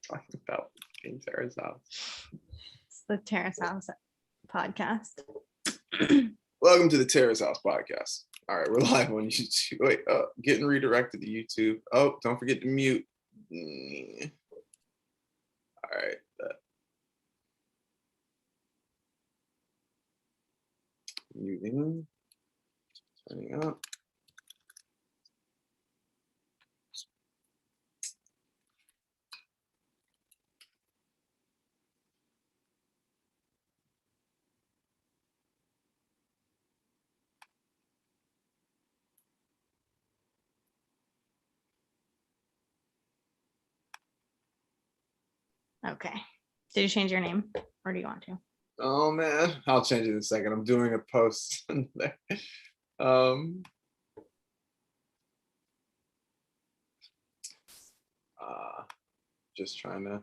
talking about in Sarah's house. It's the Terrace House podcast. Welcome to the Terrace House podcast. All right, we're live on YouTube. Wait, getting redirected to YouTube. Oh, don't forget to mute. All right. Muting. Turning up. Okay. Did you change your name or do you want to? Oh man, I'll change it in a second. I'm doing a post. Just trying to.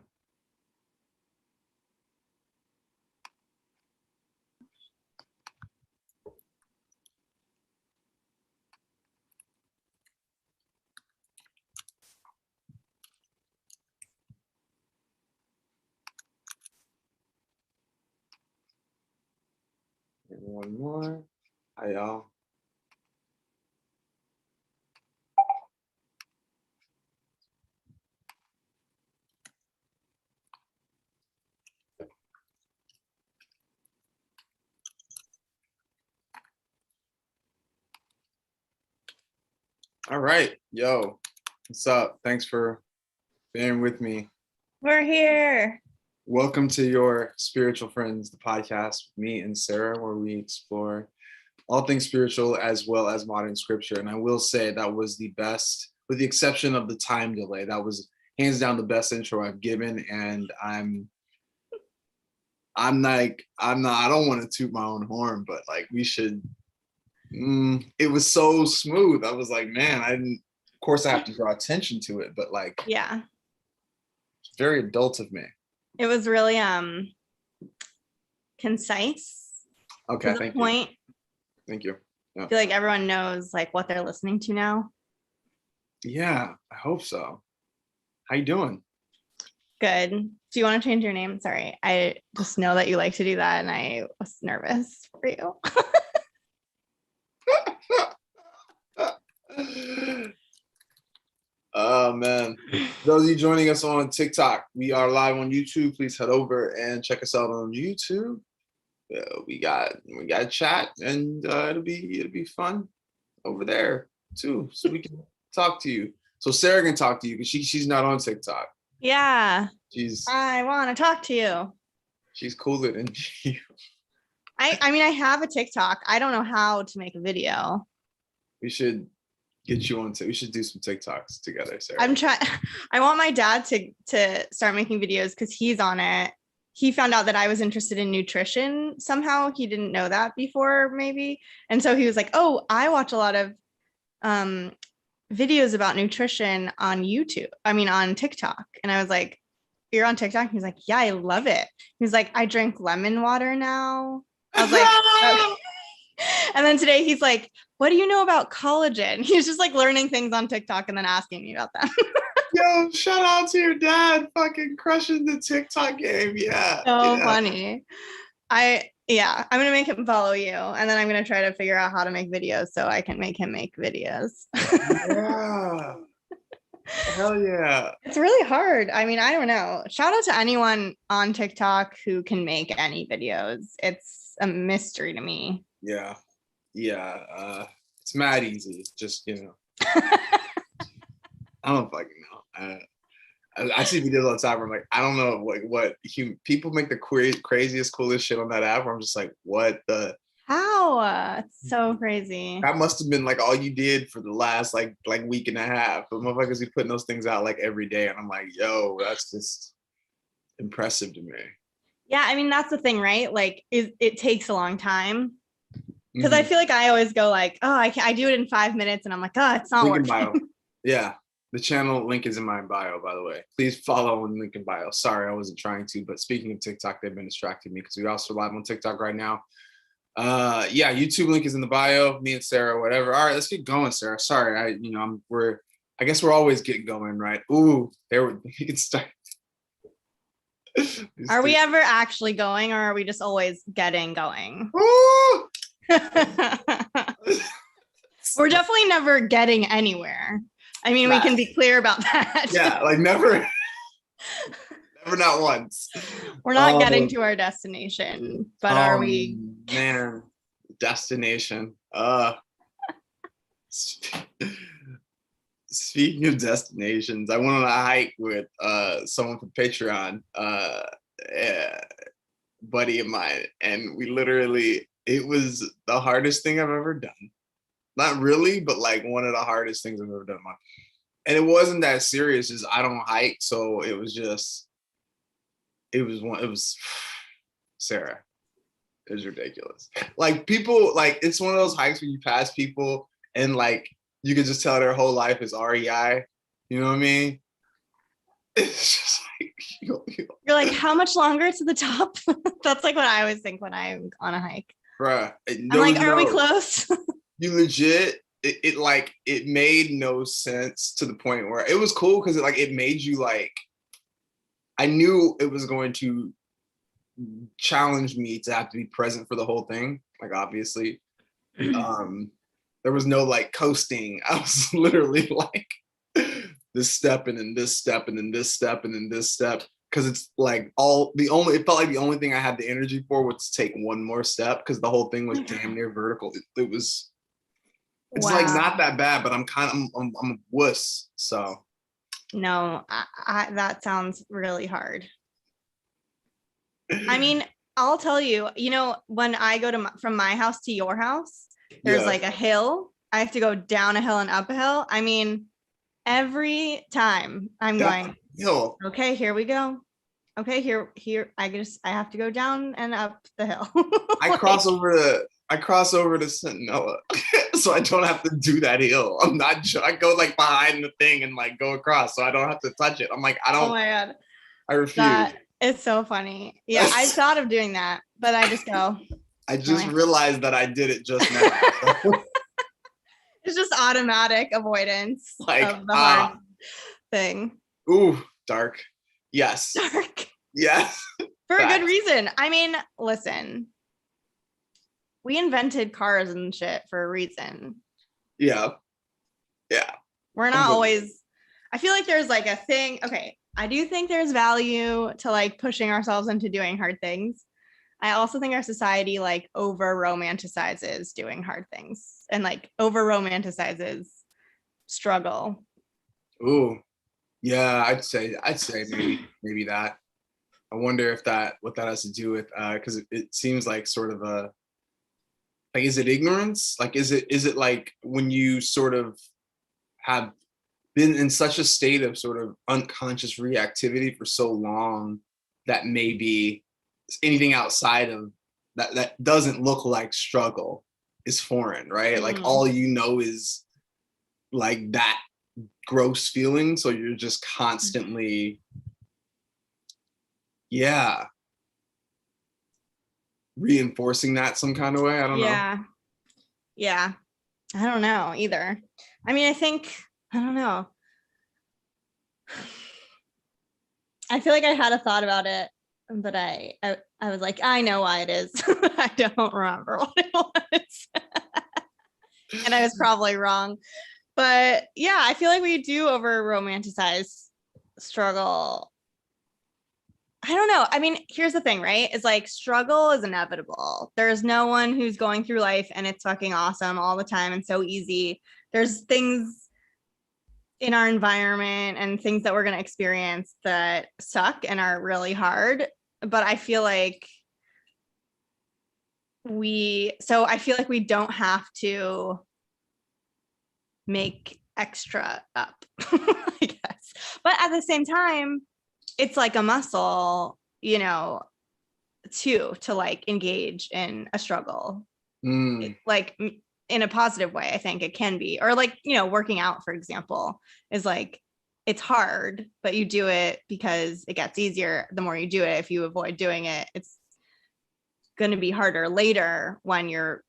One more. Hi, y'all. All right. Yo, what's up? Thanks for being with me. We're here. Welcome to your Spiritual Friends, the podcast with me and Sarah, where we explore all things spiritual as well as modern scripture. And I will say that was the best, with the exception of the time delay. That was hands down the best intro I've given. And I don't want to toot my own horn, but like we should. It was so smooth. I was like, man, of course I have to draw attention to it, but like, yeah, it's very adult of me. It was really concise. Okay, to the point. Thank you. Yeah. I feel like everyone knows like what they're listening to now. Yeah, I hope so. How you doing? Good. Do you want to change your name? Sorry, I just know that you like to do that, and I was nervous for you. Oh man, those of you joining us on TikTok, we are live on YouTube. Please head over and check us out on YouTube. We got chat, and it'll be fun over there too, so we can talk to you. So Sarah can talk to you because she's not on TikTok. Yeah, I want to talk to you. She's cooler than you. I mean, I have a TikTok. I don't know how to make a video. We should get you on. We should do some TikToks together, Sarah. I'm trying. I want my dad to start making videos because he's on it. He found out that I was interested in nutrition somehow. He didn't know that before, maybe. And so he was like, oh, I watch a lot of videos about nutrition on YouTube. I mean, on TikTok. And I was like, you're on TikTok? He's like, yeah, I love it. He was like, I drink lemon water now. I was like, okay. And then today he's like, what do you know about collagen? He's just like learning things on TikTok and then asking me about them. Yo, shout out to your dad fucking crushing the TikTok game. Yeah. So funny. I'm going to make him follow you. And then I'm going to try to figure out how to make videos so I can make him make videos. Yeah. Hell yeah. It's really hard. I mean, I don't know. Shout out to anyone on TikTok who can make any videos. It's a mystery to me. Yeah. It's mad easy. Just, I don't fucking know. I see videos all the time where I'm like, I don't know what people make the craziest, coolest shit on that app where I'm just like, what the? How? It's so crazy. That must have been like all you did for the last like week and a half. But motherfuckers be putting those things out like every day. And I'm like, yo, that's just impressive to me. Yeah, I mean, that's the thing, right? Like it takes a long time. Because I feel like I always go like, oh, I do it in 5 minutes, and I'm like, oh, it's not working. Yeah, the channel link is in my bio, by the way. Please follow in link in bio. Sorry, I wasn't trying to, but speaking of TikTok, they've been distracting me because we also live on TikTok right now. YouTube link is in the bio. Me and Sarah, whatever. All right, let's get going, Sarah. Sorry, I guess we're always getting going, right? Ooh, we can start. Are we ever actually going, or are we just always getting going? We're definitely never getting anywhere. I mean, we can be clear about that. Yeah, like never, never, not once. We're not getting to our destination, but are we? Man, destination. Speaking of destinations, I went on a hike with someone from Patreon, buddy of mine, and we literally, it was the hardest thing I've ever done. Not really, but like one of the hardest things I've ever done. And it wasn't that serious, as I don't hike, so it was just, it was Sarah. It was ridiculous. Like people, like it's one of those hikes where you pass people and like you can just tell their whole life is REI. You know what I mean? It's just like you're like, how much longer to the top? That's like what I always think when I'm on a hike. Bruh, I'm like, are we close? You legit, it made no sense to the point where it was cool because it made you like, I knew it was going to challenge me to have to be present for the whole thing. Like obviously, there was no like coasting. I was literally like this step and then this step and then this step and then this step. Cause it's like it felt like the only thing I had the energy for was to take one more step because the whole thing was damn near vertical. It's like not that bad, but I'm a wuss. So no, I that sounds really hard. I mean, I'll tell you, when I go from my house to your house, there's like a hill. I have to go down a hill and up a hill. I mean, every time I'm going, okay, here we go. Okay, here, I have to go down and up the hill. I cross over to Sentinella, so I don't have to do that hill. I go like behind the thing and like go across, so I don't have to touch it. I'm like, I don't. Oh my God, I refuse. It's so funny. Yeah, I thought of doing that, but I just go. I just realized that I did it just now. It's just automatic avoidance of the hard thing. Ooh, dark. Yes. Dark. Yes. For a good reason. I mean, listen, we invented cars and shit for a reason. Yeah. Yeah. We're not always, I feel like there's like a thing. Okay. I do think there's value to like pushing ourselves into doing hard things. I also think our society like over romanticizes doing hard things and like over romanticizes struggle. Ooh, yeah, I'd say maybe that. I wonder if what that has to do with because it seems like sort of a like, is it ignorance? Like, is it like when you sort of have been in such a state of sort of unconscious reactivity for so long that maybe anything outside of that doesn't look like struggle is foreign, right? Like all you know is like that gross feeling, so you're just constantly reinforcing that some kind of way. I don't know. Yeah, I don't know either. I mean, I don't know. I feel like I had a thought about it, but I was like, I know why it is. I don't remember what it was. And I was probably wrong. But yeah, I feel like we do over romanticize struggle. I don't know. I mean, here's the thing, right? It's like struggle is inevitable. There's no one who's going through life and it's fucking awesome all the time and so easy. There's things in our environment and things that we're going to experience that suck and are really hard. But I feel like we don't have to make extra up, I guess. But at the same time, it's like a muscle, too, to like engage in a struggle, like in a positive way. I think it can be, or like, working out, for example, is like, it's hard, but you do it because it gets easier the more you do it. If you avoid doing it, it's going to be harder later when you're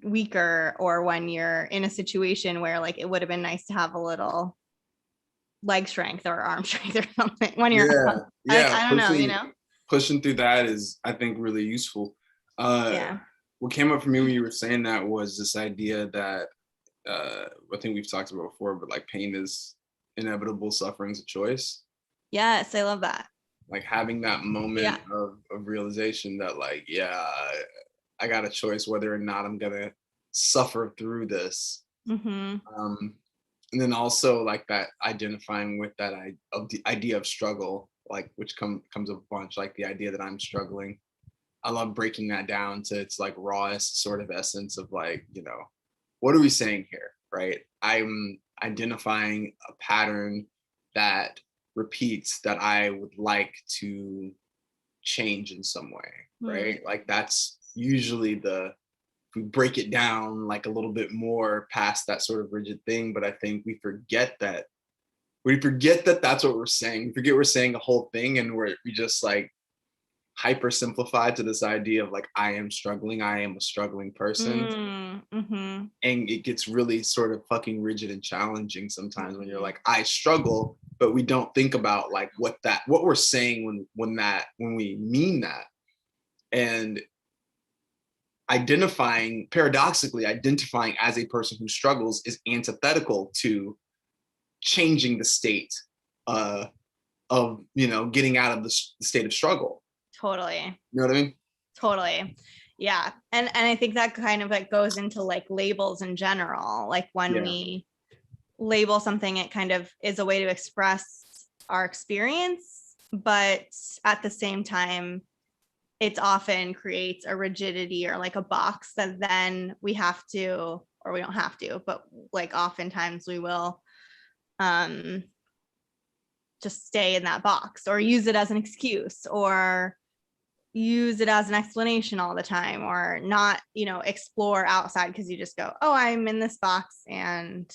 weaker or when you're in a situation where like it would have been nice to have a little leg strength or arm strength or something when you're I don't know. pushing through that is, I think, really useful. Yeah. What came up for me when you were saying that was this idea that I think we've talked about before, but like pain is inevitable, suffering's a choice. Yes, I love that. Like having that moment Yeah. of realization that like, yeah, I got a choice whether or not I'm gonna suffer through this. Mm-hmm. And then also like that identifying with that of the idea of struggle, like which comes a bunch, like the idea that I'm struggling. I love breaking that down to its like rawest sort of essence of like, you know, what are we saying here, right? I'm identifying a pattern that repeats that I would like to change in some way, right? Like that's usually if we break it down like a little bit more past that sort of rigid thing, but I think we forget that that's what we're saying. We forget we're saying a whole thing, and we just like hyper simplified to this idea of like, I am struggling, I am a struggling person. Mm-hmm. And it gets really sort of fucking rigid and challenging sometimes when you're like, I struggle, but we don't think about like what we're saying when we mean that. And paradoxically identifying as a person who struggles is antithetical to changing the state of, you know, getting out of the state of struggle. Totally. You know what I mean? Totally. Yeah. And I think that kind of like goes into like labels in general. Like when we label something, it kind of is a way to express our experience, but at the same time, it often creates a rigidity or like a box that then we have to, or we don't have to, but like oftentimes we will just stay in that box or use it as an excuse or use it as an explanation all the time, or not, you know, explore outside because you just go, oh, I'm in this box and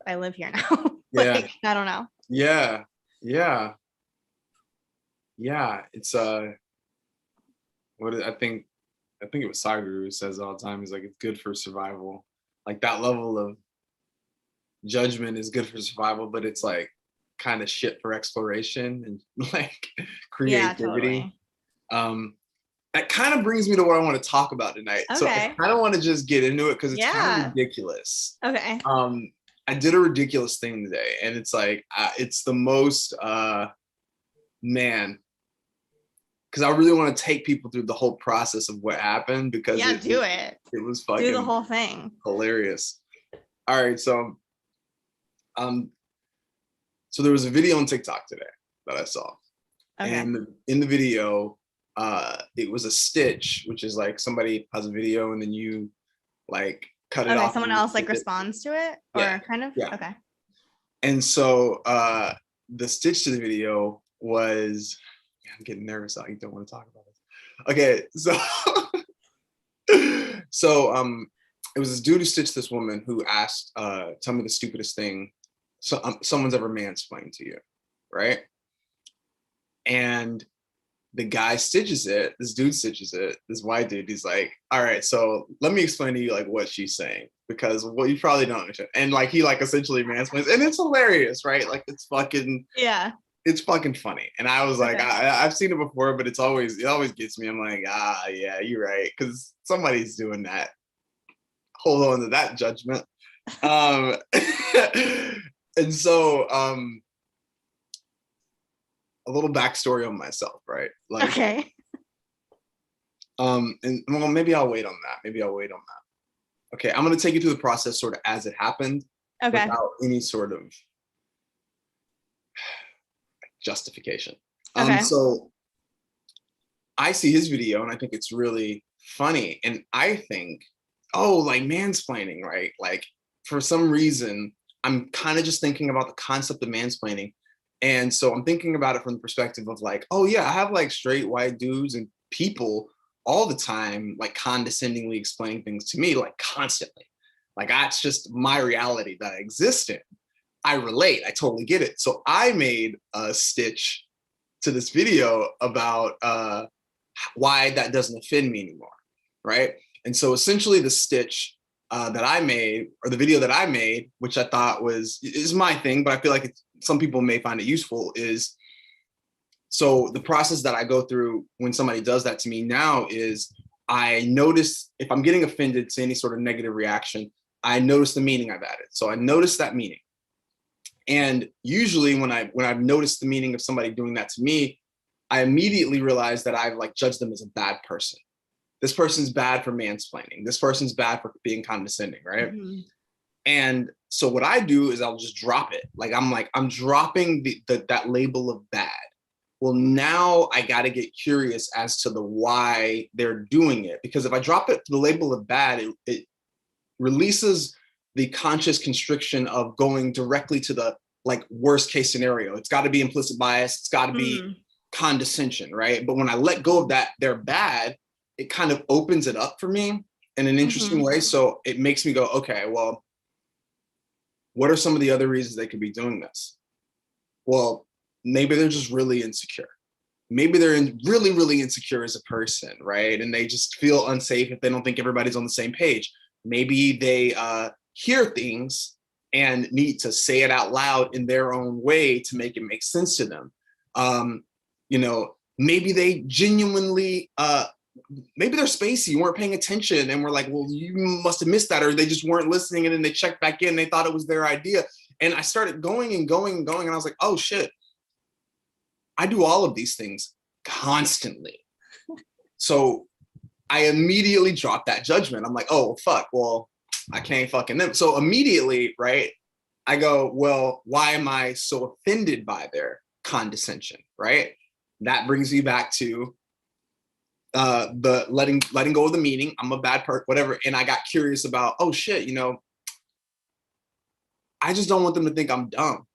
I live here now. Like, I don't know. Yeah. It's I think it was Saguru who says all the time, he's like, it's good for survival. Like that level of judgment is good for survival, but it's like kind of shit for exploration and like creativity. Yeah, totally. That kind of brings me to what I want to talk about tonight. Okay. So I kind of want to just get into it because it's kind of ridiculous. Okay. I did a ridiculous thing today, and it's like it's the most man, because I really want to take people through the whole process of what happened, because it was fucking do the whole thing. Hilarious. All right, so there was a video on TikTok today that I saw. Okay. And in the video, it was a stitch, which is like somebody has a video and then you like cut it off. Someone else like responds to it, or kind of? Yeah. Okay. And so the stitch to the video was, I'm getting nervous. I don't want to talk about this. Okay, so it was this dude who stitched this woman who asked, tell me the stupidest thing someone's ever mansplained to you, right? And the guy stitches it, this dude stitches it, this white dude, he's like, all right, so let me explain to you like what she's saying, because well, you probably don't understand. And like he like essentially mansplains, and it's hilarious, right? Like it's fucking funny. And I was like, I've seen it before, but it always gets me. I'm like, yeah, you're right, because somebody's doing that. Hold on to that judgment. And so a little backstory on myself, right? Like, okay. And well, maybe I'll wait on that. Okay, I'm gonna take you through the process sort of as it happened, without any sort of justification. So I see his video and I think it's really funny, and I think, oh, like mansplaining, right? Like for some reason, I'm kind of just thinking about the concept of mansplaining. And so I'm thinking about it from the perspective of like, oh yeah, I have like straight white dudes and people all the time, like condescendingly explaining things to me, like constantly. Like that's just my reality that I exist in. I relate, I totally get it. So I made a stitch to this video about why that doesn't offend me anymore, right? And so essentially the stitch that I made, or the video that I made, which I thought is my thing, but I feel like some people may find it useful, is So the process that I go through when somebody does that to me now is I notice if I'm getting offended to any sort of negative reaction, I notice the meaning I've added. So I notice that meaning. And usually when I've noticed the meaning of somebody doing that to me, I immediately realize that I've like judged them as a bad person. This person's bad for mansplaining. This person's bad for being condescending, right? Mm-hmm. And so what I do is I'll just drop it. I'm dropping that label of bad. Well, now I got to get curious as to the why they're doing it. Because if I drop it to the label of bad, it releases the conscious constriction of going directly to the like worst case scenario. It's got to be implicit bias. It's got to be condescension, right? But when I let go of that, they're bad, it kind of opens it up for me in an interesting way. So it makes me go, okay, well, what are some of the other reasons they could be doing this? Well, maybe they're just really insecure. Maybe they're really, really insecure as a person, right? And they just feel unsafe if they don't think everybody's on the same page. Maybe they hear things and need to say it out loud in their own way to make it make sense to them. Maybe they genuinely, maybe they're spacey, you weren't paying attention and we're like, well, you must have missed that, or they just weren't listening and then they checked back in, they thought it was their idea. And I started going and going and going and I was like, oh shit, I do all of these things constantly. So I immediately dropped that judgment. I'm like, oh, fuck, well, I can't fucking them. So immediately, right, I go, well, why am I so offended by their condescension, right? That brings me back to the letting go of the meaning. I'm a bad person, whatever. And I got curious about, oh shit, I just don't want them to think I'm dumb.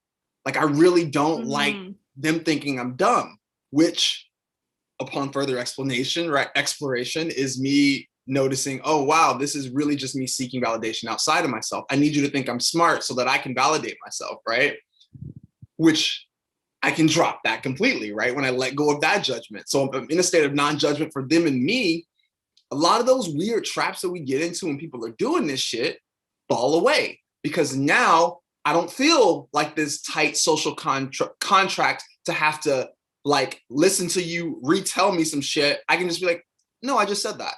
Like I really don't like them thinking I'm dumb, which upon further exploration is me noticing, oh wow, this is really just me seeking validation outside of myself. I need you to think I'm smart so that I can validate myself, right? Which I can drop that completely, right? When I let go of that judgment. So I'm in a state of non-judgment for them and me. A lot of those weird traps that we get into when people are doing this shit fall away, because now I don't feel like this tight social contract to have to like listen to you retell me some shit. I can just be like, no, I just said that,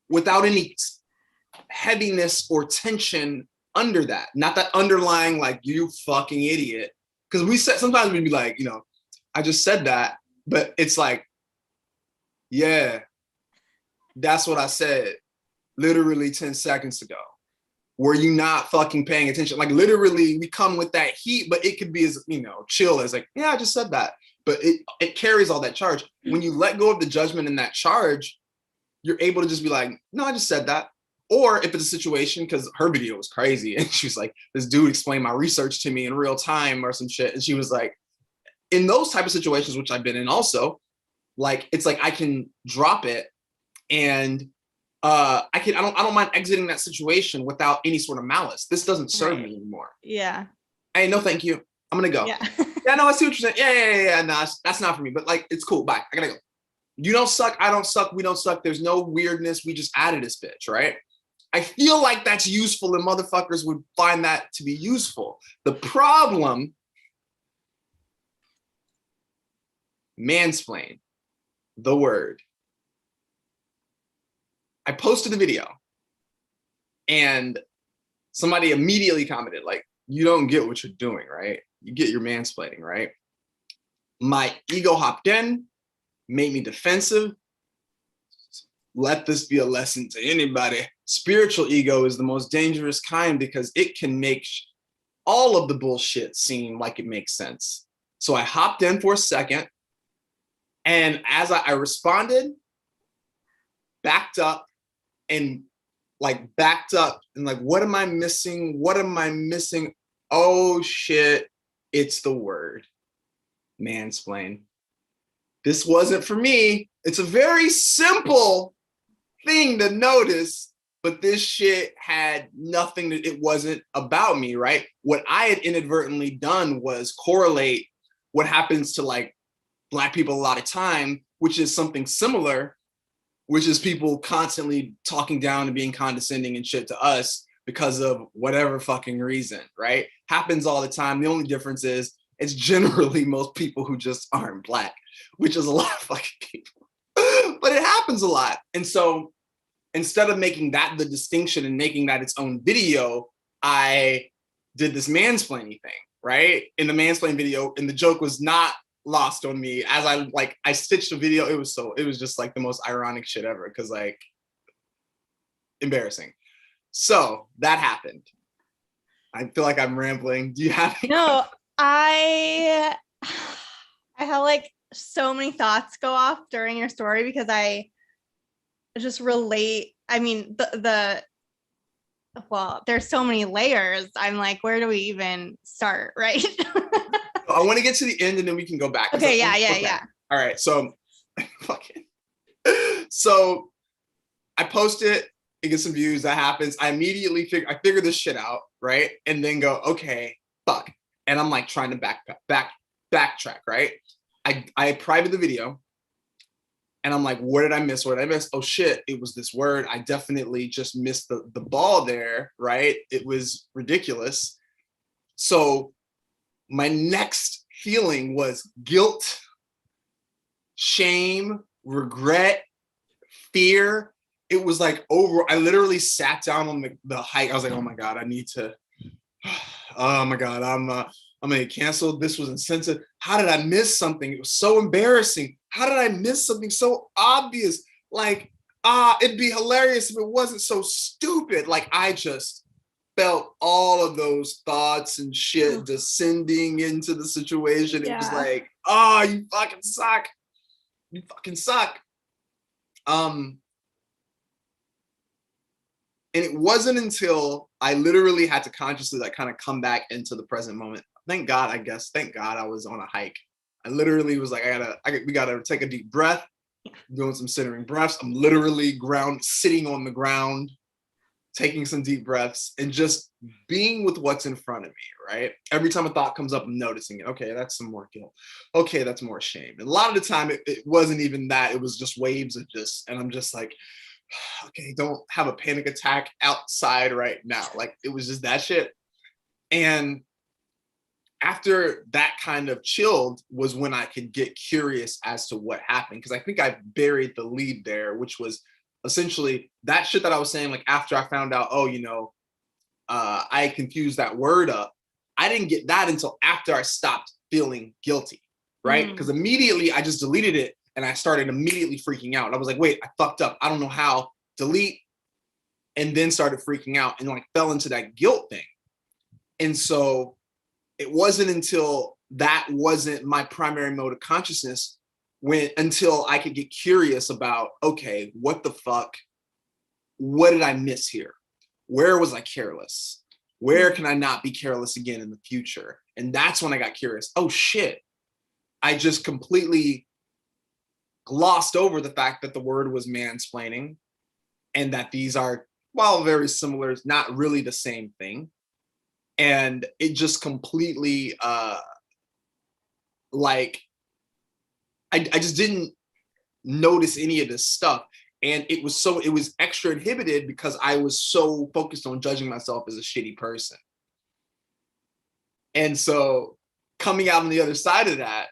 without any heaviness or tension under that. Not that underlying like, you fucking idiot. Because sometimes we'd be like, I just said that, but it's like, yeah, that's what I said literally 10 seconds ago. Were you not fucking paying attention? Like literally we come with that heat, but it could be as, chill as like, yeah, I just said that. But it carries all that charge. When you let go of the judgment and that charge, you're able to just be like, no, I just said that. Or if it's a situation, because her video was crazy and she was like, this dude explained my research to me in real time or some shit. And she was like, in those type of situations, which I've been in also, like, it's like I can drop it and I don't mind exiting that situation without any sort of malice. This doesn't serve me anymore. Yeah. Hey, no, thank you. I'm gonna go. Yeah, no, I see what you're saying. Yeah. No, that's not for me. But like, it's cool. Bye. I gotta go. You don't suck. I don't suck. We don't suck. There's no weirdness. We just added this bitch, right? I feel like that's useful and motherfuckers would find that to be useful. The problem, mansplain, the word. I posted the video and somebody immediately commented like, you don't get what you're doing, right? You get your mansplaining, right? My ego hopped in, made me defensive. Let this be a lesson to anybody. Spiritual ego is the most dangerous kind because it can make all of the bullshit seem like it makes sense. So I hopped in for a second, and as I responded, backed up and like, what am I missing? What am I missing? Oh shit, it's the word mansplain. This wasn't for me. It's a very simple thing to notice, but this shit had nothing it wasn't about me, right? What I had inadvertently done was correlate what happens to like Black people a lot of time, which is something similar, which is people constantly talking down and being condescending and shit to us because of whatever fucking reason, right? Happens all the time. The only difference is it's generally most people who just aren't Black. which is a lot of fucking people. But it happens a lot. And so instead of making that the distinction and making that its own video, I did this mansplaining thing, right? In the mansplaining video, and the joke was not lost on me as I stitched a video. It was just like the most ironic shit ever, because like embarrassing. So that happened. I feel like I'm rambling. Do you have any No, I have like so many thoughts go off during your story because I just relate. I mean, well, there's so many layers. I'm like, where do we even start, right? I want to get to the end and then we can go back. Okay, yeah. All right, so so I post it, it gets some views, that happens. I immediately figure this shit out, right? And then go, okay, fuck. And I'm like trying to backtrack, right? I private the video and I'm like, what did I miss? What did I miss? Oh shit, it was this word. I definitely just missed the ball there, right? It was ridiculous. So my next feeling was guilt, shame, regret, fear. It was like I literally sat down on the hike. I was like, oh my God, I need to, oh my God, I'm gonna get canceled. This was insensitive. How did I miss something? It was so embarrassing. How did I miss something so obvious? Like, it'd be hilarious if it wasn't so stupid. Like, I just felt all of those thoughts and shit descending into the situation. It was like, oh, you fucking suck. You fucking suck. And it wasn't until I literally had to consciously like kind of come back into the present moment. Thank God I was on a hike. I literally was like, we gotta take a deep breath, doing some centering breaths. I'm literally sitting on the ground, taking some deep breaths and just being with what's in front of me, right? Every time a thought comes up, I'm noticing it. Okay, that's some more guilt. Okay, that's more shame. And a lot of the time it wasn't even that. It was just waves of and I'm just like, okay, don't have a panic attack outside right now. Like, it was just that shit. And after that kind of chilled was when I could get curious as to what happened. Because I think I buried the lead there, which was essentially that shit that I was saying, like after I found out, I confused that word up. I didn't get that until after I stopped feeling guilty, right? Because immediately I just deleted it and I started immediately freaking out. I was like, wait, I fucked up. I don't know how. Delete. And then started freaking out and like fell into that guilt thing. And so it wasn't until that wasn't my primary mode of consciousness until I could get curious about, okay, what the fuck? What did I miss here? Where was I careless? Where can I not be careless again in the future? And that's when I got curious. Oh shit. I just completely glossed over the fact that the word was mansplaining and that these are, while very similar, not really the same thing. And it just completely, I just didn't notice any of this stuff. And it was extra inhibited because I was so focused on judging myself as a shitty person. And so coming out on the other side of that,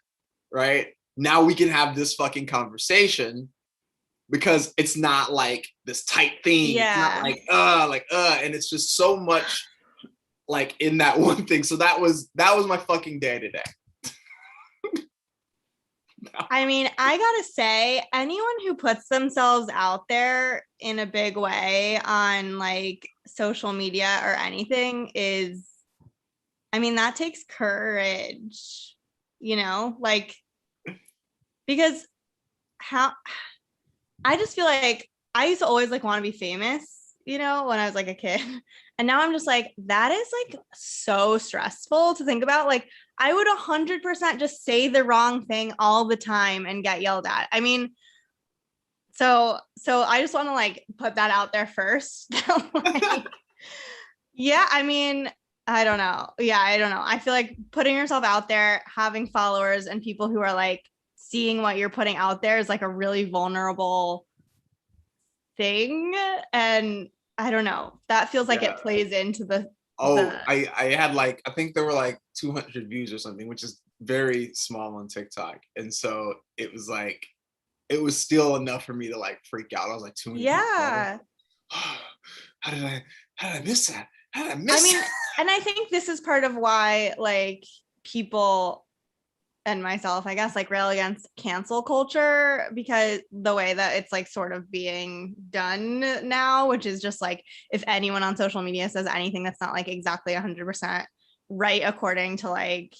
right? Now we can have this fucking conversation because it's not like this tight thing. Yeah. It's not like, and it's just so much like in that one thing. So that was my fucking day today. I mean, I gotta say, anyone who puts themselves out there in a big way on like social media or anything that takes courage, like, because I just feel like I used to always like want to be famous, when I was like a kid. And now I'm just like, that is like so stressful to think about. Like, I would 100% just say the wrong thing all the time and get yelled at. I mean, so I just want to like put that out there first. Yeah, I mean, I don't know. Yeah, I don't know. I feel like putting yourself out there, having followers and people who are like seeing what you're putting out there is like a really vulnerable thing. And I don't know. That feels like it plays into the. I had like, I think there were like 200 views or something, which is very small on TikTok. And so it was like, it was still enough for me to like freak out. I was like, too many people. Yeah. How did I miss that? How did I I miss mean, that? and I think this is part of why like people and myself, I guess, like rail against cancel culture, because the way that it's like sort of being done now, which is just like if anyone on social media says anything that's not like exactly 100% right according to like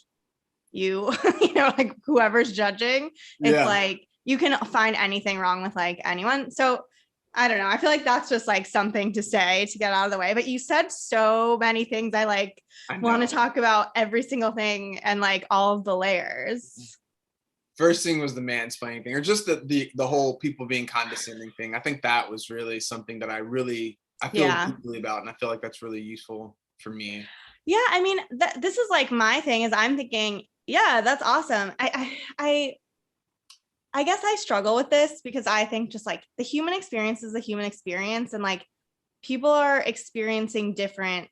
you, you know, like whoever's judging, it's Yeah. like you can find anything wrong with like anyone. So I don't know. I feel like that's just like something to say to get out of the way. But you said so many things. I like I want to know. talk about every single thing and like all of the layers. First thing was the mansplaining thing, or just the whole people being condescending thing. I think that was really something that I feel Yeah. deeply about, and I feel like that's really useful for me. Yeah. I mean, this is like my thing is I'm thinking, yeah, that's awesome. I guess I struggle with this because I think just like the human experience is the human experience, and like people are experiencing different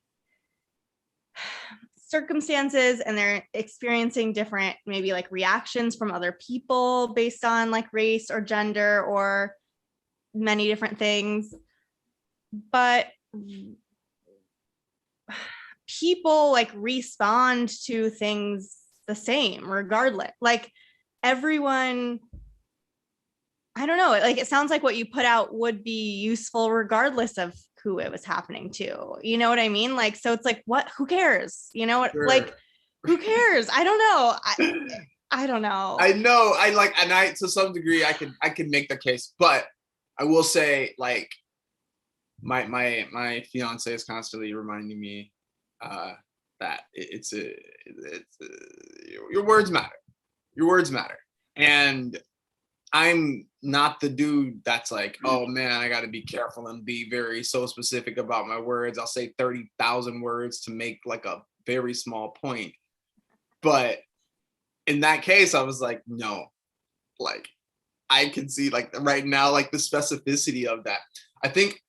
circumstances and they're experiencing different maybe like reactions from other people based on like race or gender or many different things. But people like respond to things the same regardless. Like everyone, I don't know, like it sounds like what you put out would be useful regardless of who it was happening to. You know what I mean? Like, so it's like, what, who cares? You know what? Sure. Like, who cares? I don't know. I don't know. I know. I like, and I to some degree I can make the case, but I will say like my fiance is constantly reminding me that your words matter. Your words matter. And I'm not the dude that's like, oh man, I got to be careful and be very so specific about my words. I'll say 30,000 words to make like a very small point. But in that case, I was like, no, like I can see like right now, like the specificity of that. I think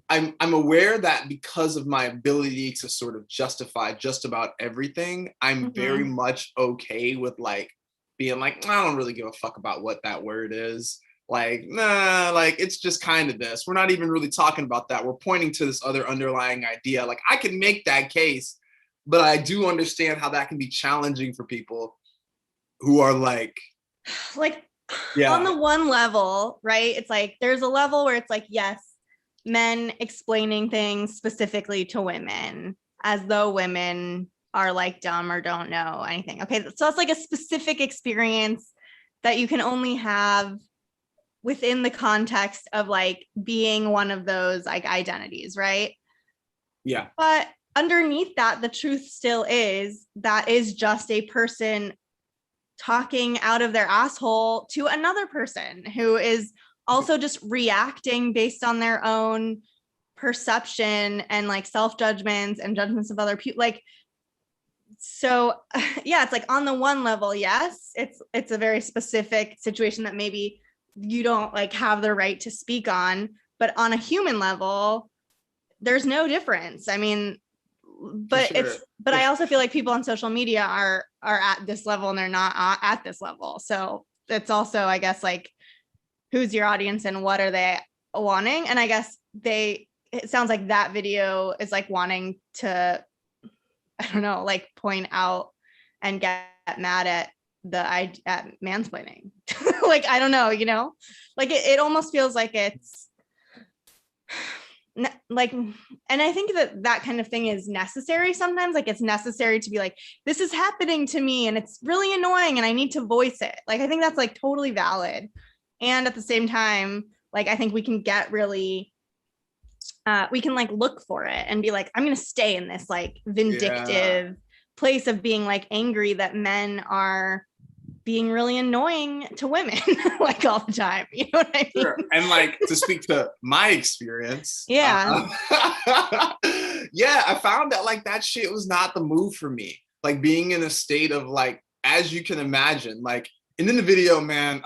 I'm aware that because of my ability to sort of justify just about everything, I'm very much okay with like being like, I don't really give a fuck about what that word is. Like, nah, like it's just kind of this. We're not even really talking about that. We're pointing to this other underlying idea. Like I can make that case, but I do understand how that can be challenging for people who are like on the one level, right? It's like there's a level where it's like, yes, men explaining things specifically to women as though women are like dumb or don't know anything. Okay, so it's like a specific experience that you can only have within the context of like being one of those like identities, right? Yeah. But underneath that, the truth still is that is just a person talking out of their asshole to another person who is also just reacting based on their own perception and like self-judgments and judgments of other people. Like, so yeah, it's like on the one level, yes, it's a very specific situation that maybe you don't like have the right to speak on, but on a human level, there's no difference. I mean, but sure. I also feel like people on social media are at this level and they're not at this level. So it's also, I guess, like who's your audience and what are they wanting? And I guess it sounds like that video is like wanting to, I don't know, like point out and get mad at at mansplaining. Like, I don't know, you know, like it almost feels like it's like, and I think that kind of thing is necessary sometimes. Like it's necessary to be like, this is happening to me and it's really annoying and I need to voice it. Like, I think that's like totally valid. And at the same time, like, I think we can get really, we can like look for it and be like, I'm going to stay in this like vindictive place of being like angry that men are being really annoying to women like all the time. You know what I mean? Sure. And like to speak to my experience. Yeah. Yeah, I found that like that shit was not the move for me. Like being in a state of like, as you can imagine, like, and in the video, man,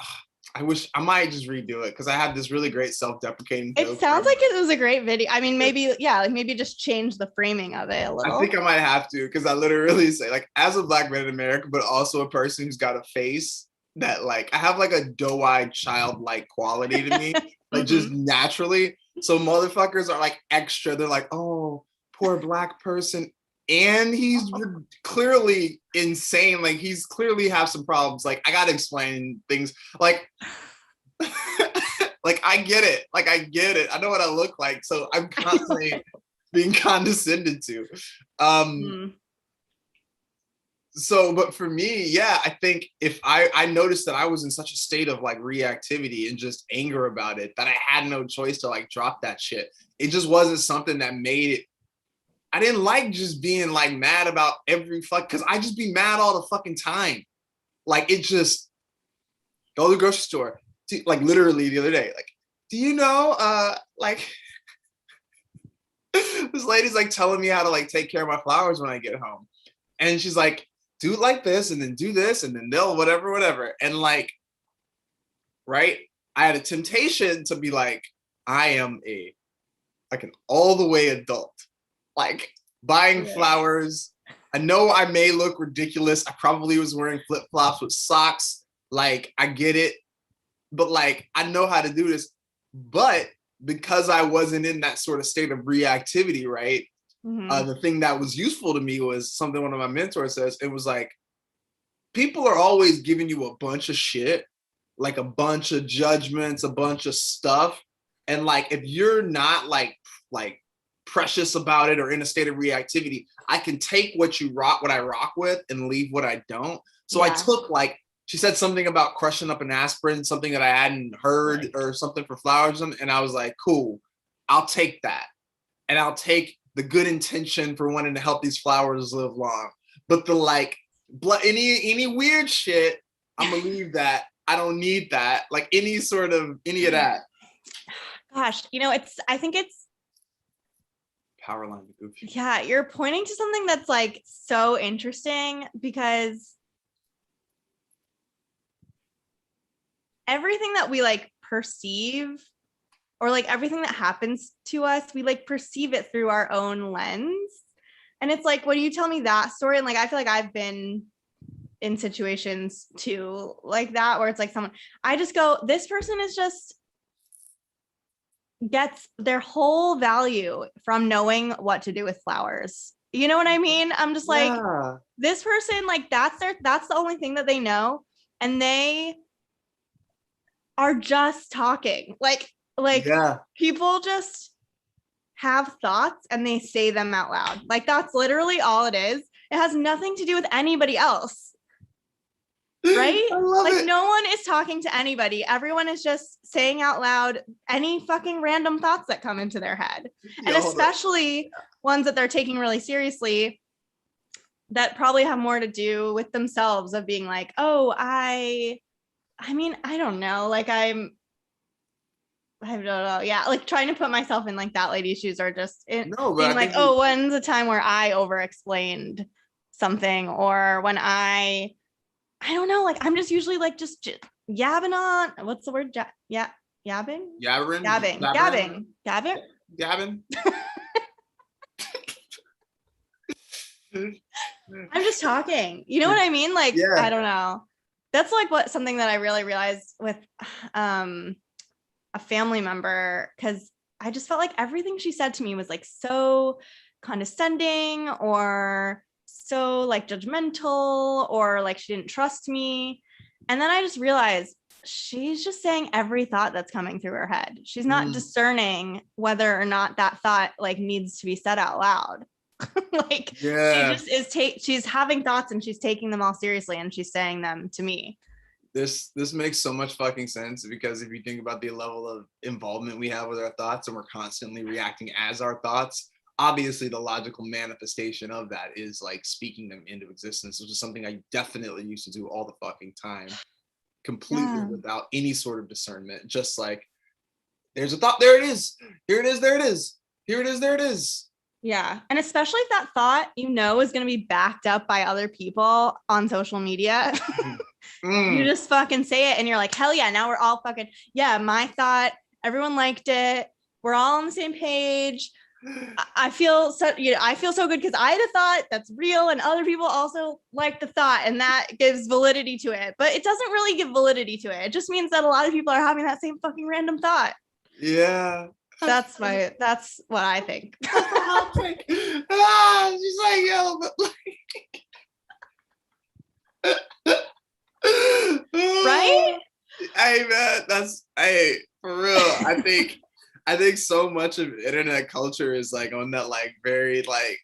I wish I might just redo it because I had this really great self-deprecating joke. It sounds like it was a great video. I mean, maybe, yeah, like maybe just change the framing of it a little. I think I might have to because I literally say, like, as a Black man in America, but also a person who's got a face that, like, I have like a doe-eyed childlike quality to me, like just naturally. So motherfuckers are like extra. They're like, oh, poor Black person. And he's clearly insane. Like, he's clearly have some problems. Like, I gotta explain things. Like, like I get it. Like, I get it. I know what I look like. So I'm constantly being condescended to. So, but for me, yeah, I think if I noticed that I was in such a state of like reactivity and just anger about it, that I had no choice to like drop that shit. It just wasn't something that made it. I didn't like just being like mad about every fuck, because I just be mad all the fucking time. Like, it just go to the grocery store, like literally the other day, like, do you know, like this lady's like telling me how to like take care of my flowers when I get home. And she's like, do it like this and then do this and then they'll whatever. And like, right, I had a temptation to be like, I am like an all the way adult. Like, buying flowers. I know I may look ridiculous. I probably was wearing flip-flops with socks. Like, I get it. But like, I know how to do this. But because I wasn't in that sort of state of reactivity, right? The thing that was useful to me was something one of my mentors says. It was like, people are always giving you a bunch of shit, like a bunch of judgments, a bunch of stuff. And like, if you're not like precious about it or in a state of reactivity, I can take what I rock with and leave what I don't. So I took, like, she said something about crushing up an aspirin, something that I hadn't heard, or something for flowers. And I was like, cool, I'll take that. And I'll take the good intention for wanting to help these flowers live long. But the like, any weird shit, I'm gonna leave that. I don't need that. Like, any of that. Gosh, I think it's power line to goofy. Yeah, you're pointing to something that's like so interesting, because everything that we like perceive, or like everything that happens to us, we like perceive it through our own lens. And it's like, when you tell me that story, and like, I feel like I've been in situations too like that, where it's like I just go, this person is just gets their whole value from knowing what to do with flowers. You know what I mean? I'm just like, this person, like, that's the only thing that they know. And they are just talking. Like people just have thoughts and they say them out loud. Like, that's literally all it is. It has nothing to do with anybody else. Right? Like, no one is talking to anybody. Everyone is just saying out loud any fucking random thoughts that come into their head. And especially ones that they're taking really seriously, that probably have more to do with themselves, of being like, oh, I mean, I don't know. Like, I don't know. Yeah. Like, trying to put myself in like that lady's shoes, or just being like, oh, when's the time where I over-explained something, or when I don't know, like, I'm just usually like just yabbing on. What's the word? Yabbing. I'm just talking. You know what I mean? Like, I don't know. That's like something that I really realized with a family member, because I just felt like everything she said to me was like so condescending, or so like judgmental, or like she didn't trust me. And then I just realized she's just saying every thought that's coming through her head. She's not discerning whether or not that thought like needs to be said out loud. Like, she just is she's having thoughts and she's taking them all seriously, and she's saying them to me. This makes so much fucking sense, because if you think about the level of involvement we have with our thoughts, and we're constantly reacting as our thoughts, obviously the logical manifestation of that is like speaking them into existence, which is something I definitely used to do all the fucking time, completely without any sort of discernment. Just like, there's a thought, there it is, here it is, there it is, here it is, there it is. Yeah. And especially if that thought, is going to be backed up by other people on social media. You just fucking say it and you're like, hell yeah, now we're all fucking, yeah, my thought, everyone liked it. We're all on the same page. I feel so, I feel so good because I had a thought that's real and other people also like the thought, and that gives validity to it. But it doesn't really give validity to it. It just means that a lot of people are having that same fucking random thought. Yeah. That's what I think. She's like, yo, but right? Hey man, for real. I think so much of internet culture is like on that like very like,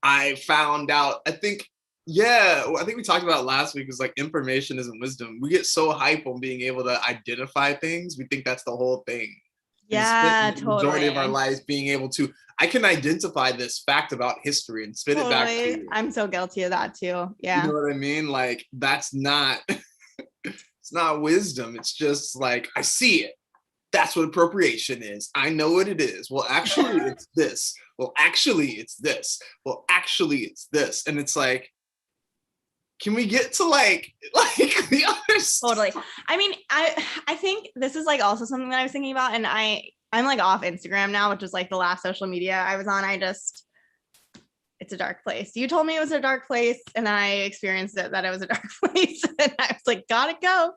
I found out, I think we talked about last week, is like information isn't wisdom. We get so hype on being able to identify things. We think that's the whole thing. Yeah, the majority of our lives being able to, I can identify this fact about history and spit it back to you. I'm so guilty of that too. Yeah. You know what I mean? Like, that's not, it's not wisdom. It's just like, I see it. That's what appropriation is. I know what it is. Well, actually, it's this. Well, actually, it's this. Well, actually, it's this. And it's like, can we get to like the other stuff? Totally. I mean, I think this is like also something that I was thinking about, and I'm like off Instagram now, which is like the last social media I was on. It's a dark place. You told me it was a dark place, and I experienced it, that it was a dark place, and I was like, gotta go.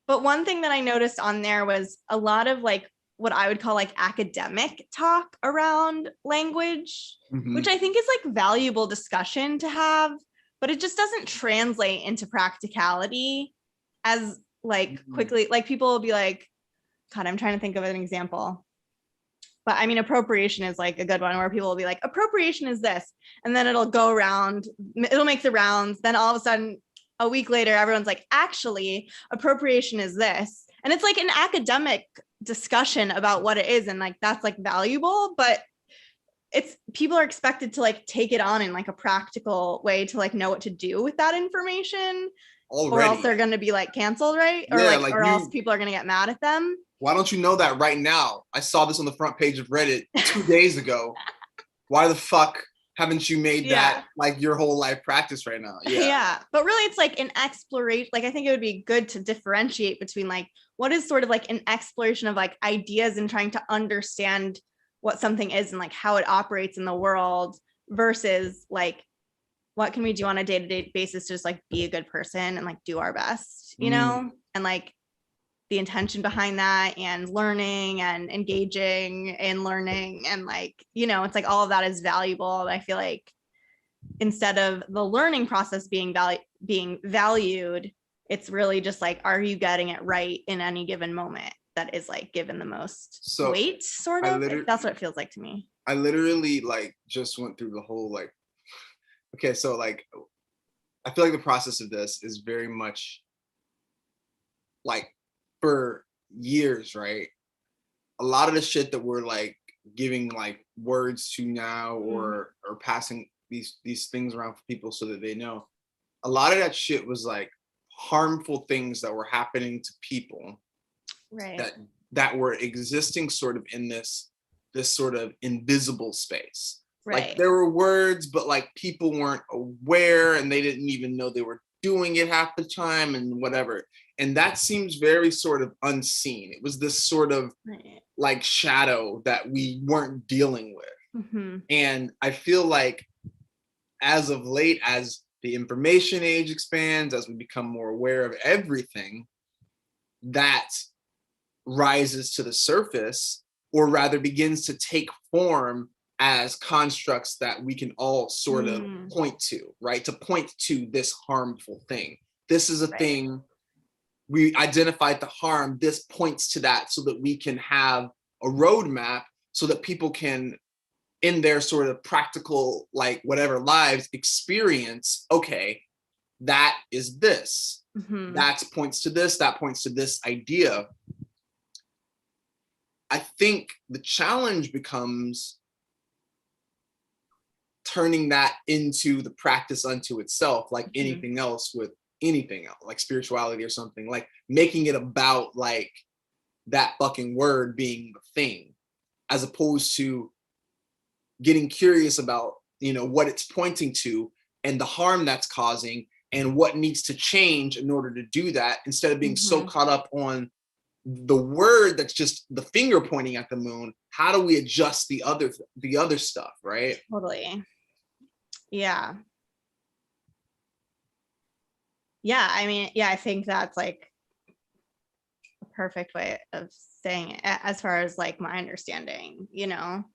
But one thing that I noticed on there was a lot of like what I would call like academic talk around language, which I think is like valuable discussion to have, but it just doesn't translate into practicality as like quickly. Like people will be like, God, I'm trying to think of an example. But I mean, appropriation is like a good one where people will be like, appropriation is this. And then it'll go around, it'll make the rounds. Then all of a sudden, a week later, everyone's like, actually, appropriation is this. And it's like an academic discussion about what it is. And like, that's like valuable, but people are expected to like take it on in like a practical way to like know what to do with that information. Already. Or else they're going to be like canceled, right? Or or else people are going to get mad at them. Why don't you know that right now? I saw this on the front page of Reddit 2 days ago. Why the fuck haven't you made that like your whole life practice right now? Yeah. But really it's like an exploration. Like, I think it would be good to differentiate between like what is sort of like an exploration of like ideas and trying to understand what something is and like how it operates in the world versus like what can we do on a day-to-day basis to just like be a good person and like do our best, and like the intention behind that and learning and engaging in learning and like, it's like all of that is valuable. I feel like instead of the learning process being valued, it's really just like, are you getting it right in any given moment that is like given the most weight, sort of? That's what it feels like to me. I literally like just went through the whole like, okay, so like, I feel like the process of this is very much like, for years, right? A lot of the shit that we're like giving like words to now or passing these things around for people so that they know, a lot of that shit was like harmful things that were happening to people, right? That were existing sort of in this sort of invisible space. Right. Like there were words, but like people weren't aware and they didn't even know they were doing it half the time and whatever. And that seems very sort of unseen. It was this sort of like shadow that we weren't dealing with. And I feel like as of late, as the information age expands, as we become more aware of everything, that rises to the surface, or rather begins to take form as constructs that we can all sort of point to, right? To point to this harmful thing. This is a thing. We identified the harm. This points to that so that we can have a roadmap so that people can, in their sort of practical, like whatever lives, experience, okay, that is this. That points to this, that points to this idea. I think the challenge becomes turning that into the practice unto itself, like anything else with anything else, like spirituality or something, like making it about like that fucking word being the thing, as opposed to getting curious about, what it's pointing to and the harm that's causing and what needs to change in order to do that, instead of being so caught up on the word that's just the finger pointing at the moon. How do we adjust the other stuff, right? Totally. Yeah. Yeah, I mean, yeah, I think that's like a perfect way of saying it as far as like my understanding, you know.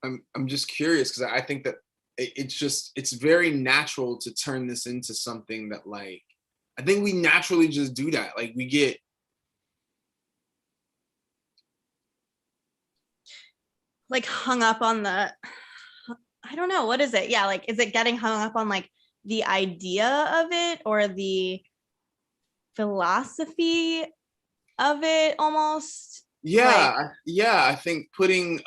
I'm just curious because I think that it's very natural to turn this into something that, like, I think we naturally just do that. Like, we get like hung up on the, I don't know, what is it? Yeah, like, is it getting hung up on like the idea of it or the philosophy of it almost? yeah, Like, yeah. I think putting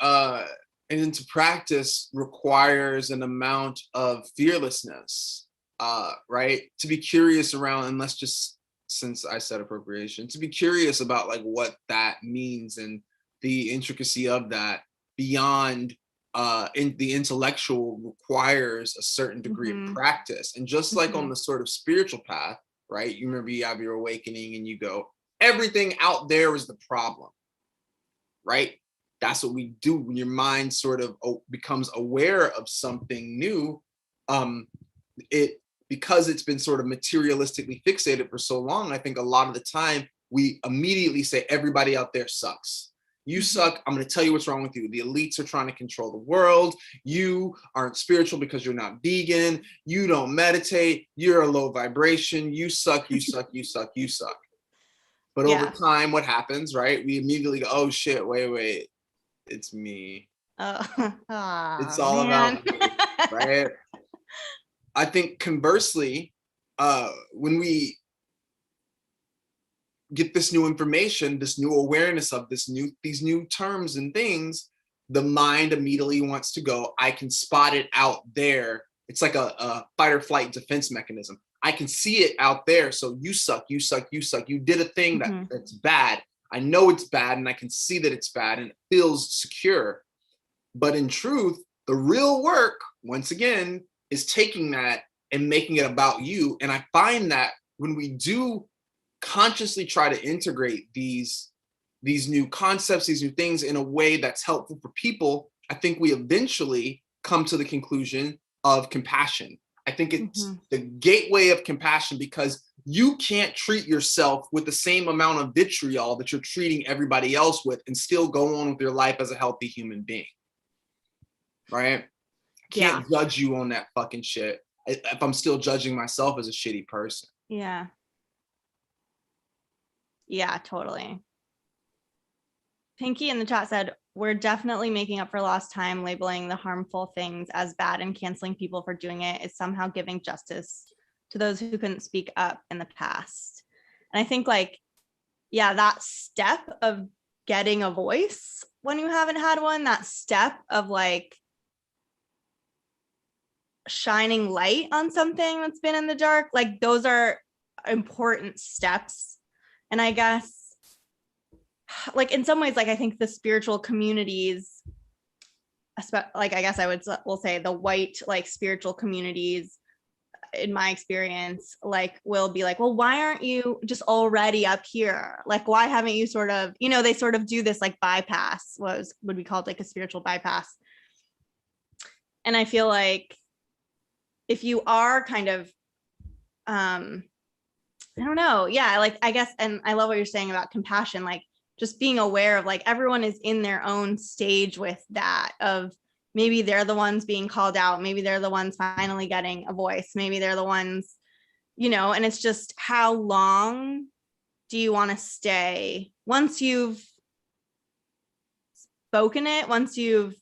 it into practice requires an amount of fearlessness, right? To be curious around, and let's just, since I said appropriation, to be curious about like what that means and the intricacy of that beyond in the intellectual requires a certain degree of practice. And just like on the sort of spiritual path, right? You remember you have your awakening and you go, everything out there is the problem, right? That's what we do when your mind sort of becomes aware of something new. It, because it's been sort of materialistically fixated for so long, I think a lot of the time we immediately say everybody out there sucks. You suck. I'm going to tell you what's wrong with you. The elites are trying to control the world. You aren't spiritual because you're not vegan. You don't meditate. You're a low vibration. You suck, you suck, you suck, you suck. But over time, what happens, right? We immediately go, oh shit, wait, it's me. It's all man. about me, right? I think conversely, when we get this new information, this new awareness of these new terms and things, the mind immediately wants to go, I can spot it out there. It's like a fight or flight defense mechanism. I can see it out there. So you suck, you suck, you suck. You did a thing that's bad. I know it's bad and I can see that it's bad and it feels secure. But in truth, the real work, once again, is taking that and making it about you. And I find that when we do consciously try to integrate these new concepts, these new things in a way that's helpful for people, I think we eventually come to the conclusion of compassion. I think it's the gateway of compassion, because you can't treat yourself with the same amount of vitriol that you're treating everybody else with and still go on with your life as a healthy human being. Right? I can't judge you on that fucking shit if I'm still judging myself as a shitty person. Yeah, totally. Pinky in the chat said, we're definitely making up for lost time. Labeling the harmful things as bad and canceling people for doing it is somehow giving justice to those who couldn't speak up in the past. And I think, like, yeah, that step of getting a voice when you haven't had one, that step of like shining light on something that's been in the dark, like those are important steps. And I guess, like, in some ways, like, I think the spiritual communities, like, I guess we'll say the white, like, spiritual communities, in my experience, like, will be like, well, why aren't you just already up here? Like, why haven't you sort of, you know, they sort of do this like bypass, would be called like a spiritual bypass. And I feel like if you are kind of, I don't know, yeah, like, I guess, and I love what you're saying about compassion, like just being aware of, like, everyone is in their own stage with that, of maybe they're the ones being called out, maybe they're the ones finally getting a voice, maybe they're the ones, you know, and it's just, how long do you want to stay once you've spoken it, once you've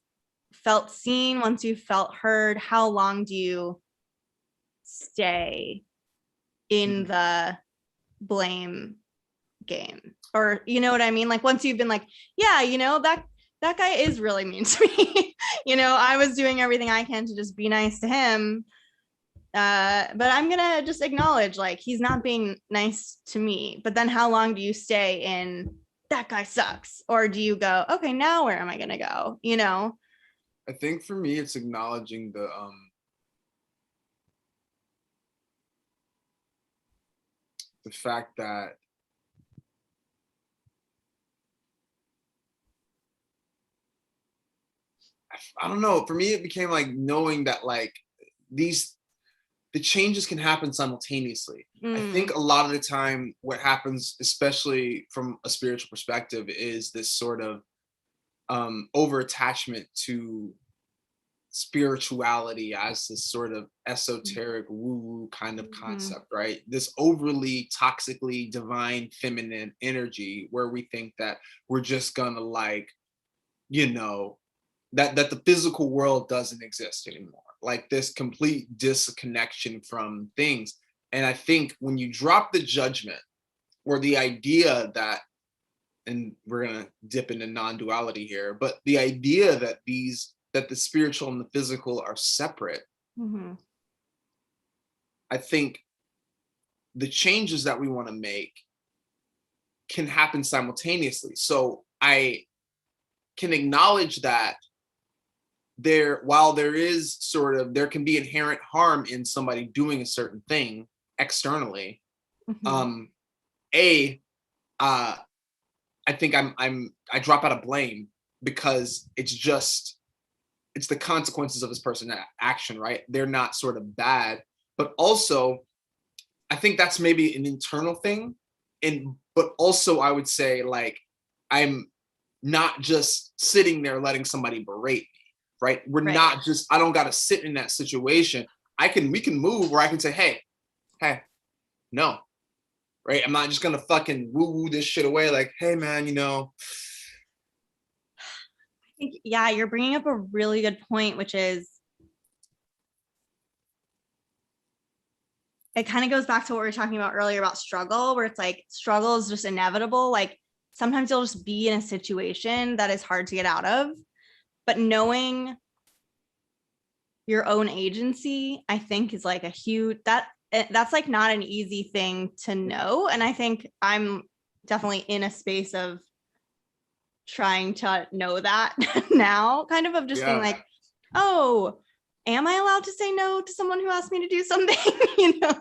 felt seen, once you've felt heard? How long do you stay in the blame game? Or, you know what I mean? Like, once you've been like, yeah, you know, that guy is really mean to me. You know, I was doing everything I can to just be nice to him. But I'm gonna just acknowledge, like, he's not being nice to me. But then how long do you stay in that guy sucks? Or do you go, okay, now where am I gonna go? You know? I think for me, it's acknowledging the fact that I don't know, for me it became like knowing that like these the changes can happen simultaneously. I think a lot of the time what happens, especially from a spiritual perspective, is this sort of over attachment to spirituality as this sort of esoteric woo-woo kind of concept, right? This overly toxically divine feminine energy where we think that we're just gonna like, you know, that the physical world doesn't exist anymore. Like this complete disconnection from things. And I think when you drop the judgment or the idea that, and we're gonna dip into non-duality here, but the idea that the spiritual and the physical are separate, I think the changes that we want to make can happen simultaneously. So I can acknowledge that while there can be inherent harm in somebody doing a certain thing externally, a I think I drop out of blame because it's the consequences of this person's action, right? They're not sort of bad, but also I think that's maybe an internal thing. But also I would say like I'm not just sitting there letting somebody berate me, right? Not just, I don't got to sit in that situation. We can move where I can say, hey, no, right? I'm not just gonna fucking woo this shit away. Like, hey man, I think, yeah, you're bringing up a really good point, which is, it kind of goes back to what we were talking about earlier about struggle, where it's like struggle is just inevitable. Like sometimes you'll just be in a situation that is hard to get out of, but knowing your own agency, I think is like that's like not an easy thing to know. And I think I'm definitely in a space of trying to know that now, kind of just being like, oh, am I allowed to say no to someone who asked me to do something?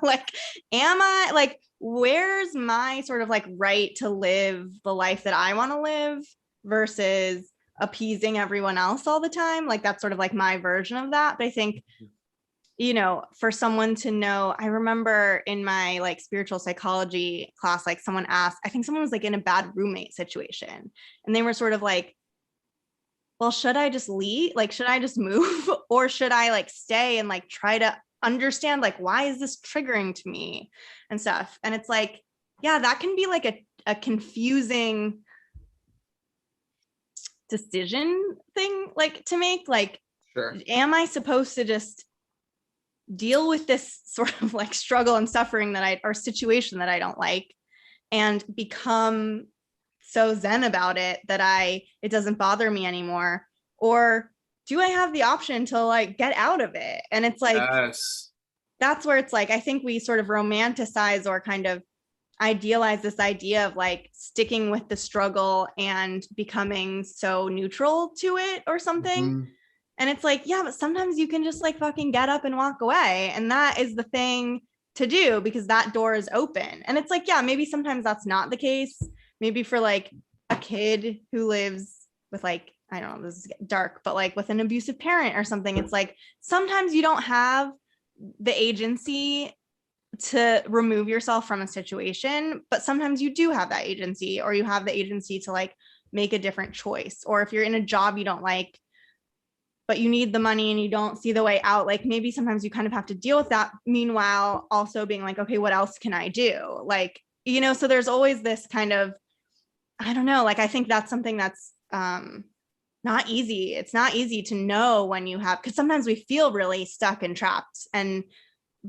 Like, am I like, where's my sort of like right to live the life that I want to live versus appeasing everyone else all the time? Like, that's sort of like my version of that. But I think, for someone to know, I remember in my like spiritual psychology class, like someone asked, I think someone was like in a bad roommate situation and they were sort of like, well, should I just leave? Like, should I just move or should I like stay and like try to understand, like, why is this triggering to me and stuff? And it's like, yeah, that can be like a confusing decision thing, like to make, like, am I supposed to just deal with this sort of like struggle and suffering or situation that I don't like and become so zen about it that it doesn't bother me anymore? Or do I have the option to like get out of it? And it's like, that's where it's like, I think we sort of romanticize or kind of idealize this idea of like sticking with the struggle and becoming so neutral to it or something. And it's like, yeah, but sometimes you can just like fucking get up and walk away. And that is the thing to do because that door is open. And it's like, yeah, maybe sometimes that's not the case. Maybe for like a kid who lives with like, I don't know, this is dark, but like with an abusive parent or something, it's like, sometimes you don't have the agency to remove yourself from a situation, but sometimes you do have that agency, or you have the agency to like make a different choice. Or if you're in a job you don't like, but you need the money and you don't see the way out, like maybe sometimes you kind of have to deal with that. Meanwhile, also being like, okay, what else can I do? Like, so there's always this kind of, I don't know, like, I think that's something that's not easy. It's not easy to know when you have, because sometimes we feel really stuck and trapped,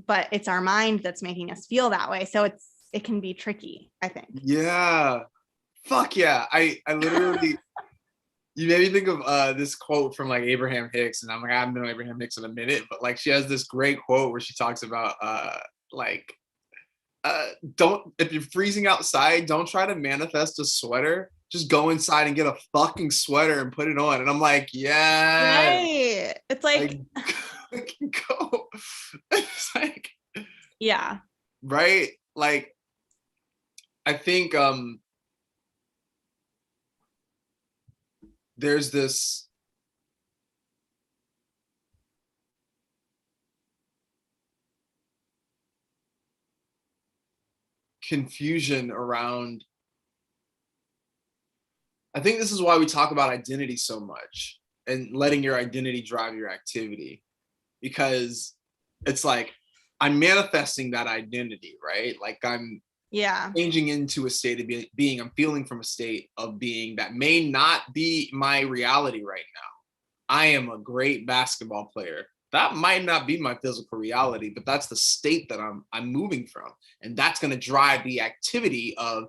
but it's our mind that's making us feel that way. So it can be tricky, I think. Yeah. Fuck yeah. I literally, you made me think of this quote from like Abraham Hicks, and I'm like, I haven't known Abraham Hicks in a minute, but like she has this great quote where she talks about if you're freezing outside, don't try to manifest a sweater. Just go inside and get a fucking sweater and put it on. And I'm like, yeah. Right. It's like go. It's like, yeah. Right? Like, I think there's this confusion around. I think this is why we talk about identity so much and letting your identity drive your activity, because it's like I'm manifesting that identity, right? Like I'm changing into a state of being. I'm feeling from a state of being that may not be my reality right now. I am a great basketball player. That might not be my physical reality, but that's the state that I'm moving from. And that's going to drive the activity of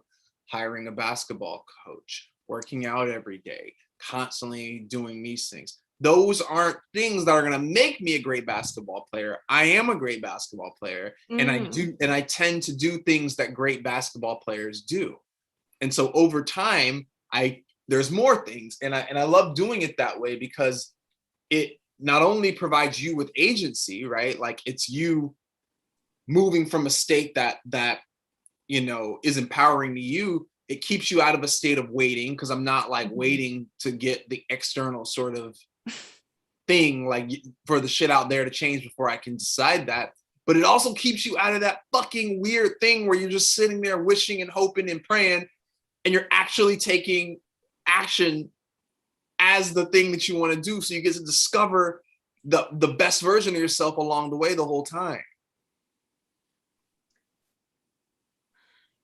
hiring a basketball coach, working out every day, constantly doing these things. Those aren't things that are going to make me a great basketball player. I am a great basketball player, and I tend to do things that great basketball players do. And so over time, there's more things, and I love doing it that way, because it not only provides you with agency, right? Like it's you moving from a state that is empowering to you. It keeps you out of a state of waiting, because I'm not like waiting to get the external sort of thing, like for the shit out there to change before I can decide that. But it also keeps you out of that fucking weird thing where you're just sitting there wishing and hoping and praying, and you're actually taking action as the thing that you want to do. So you get to discover the best version of yourself along the way the whole time.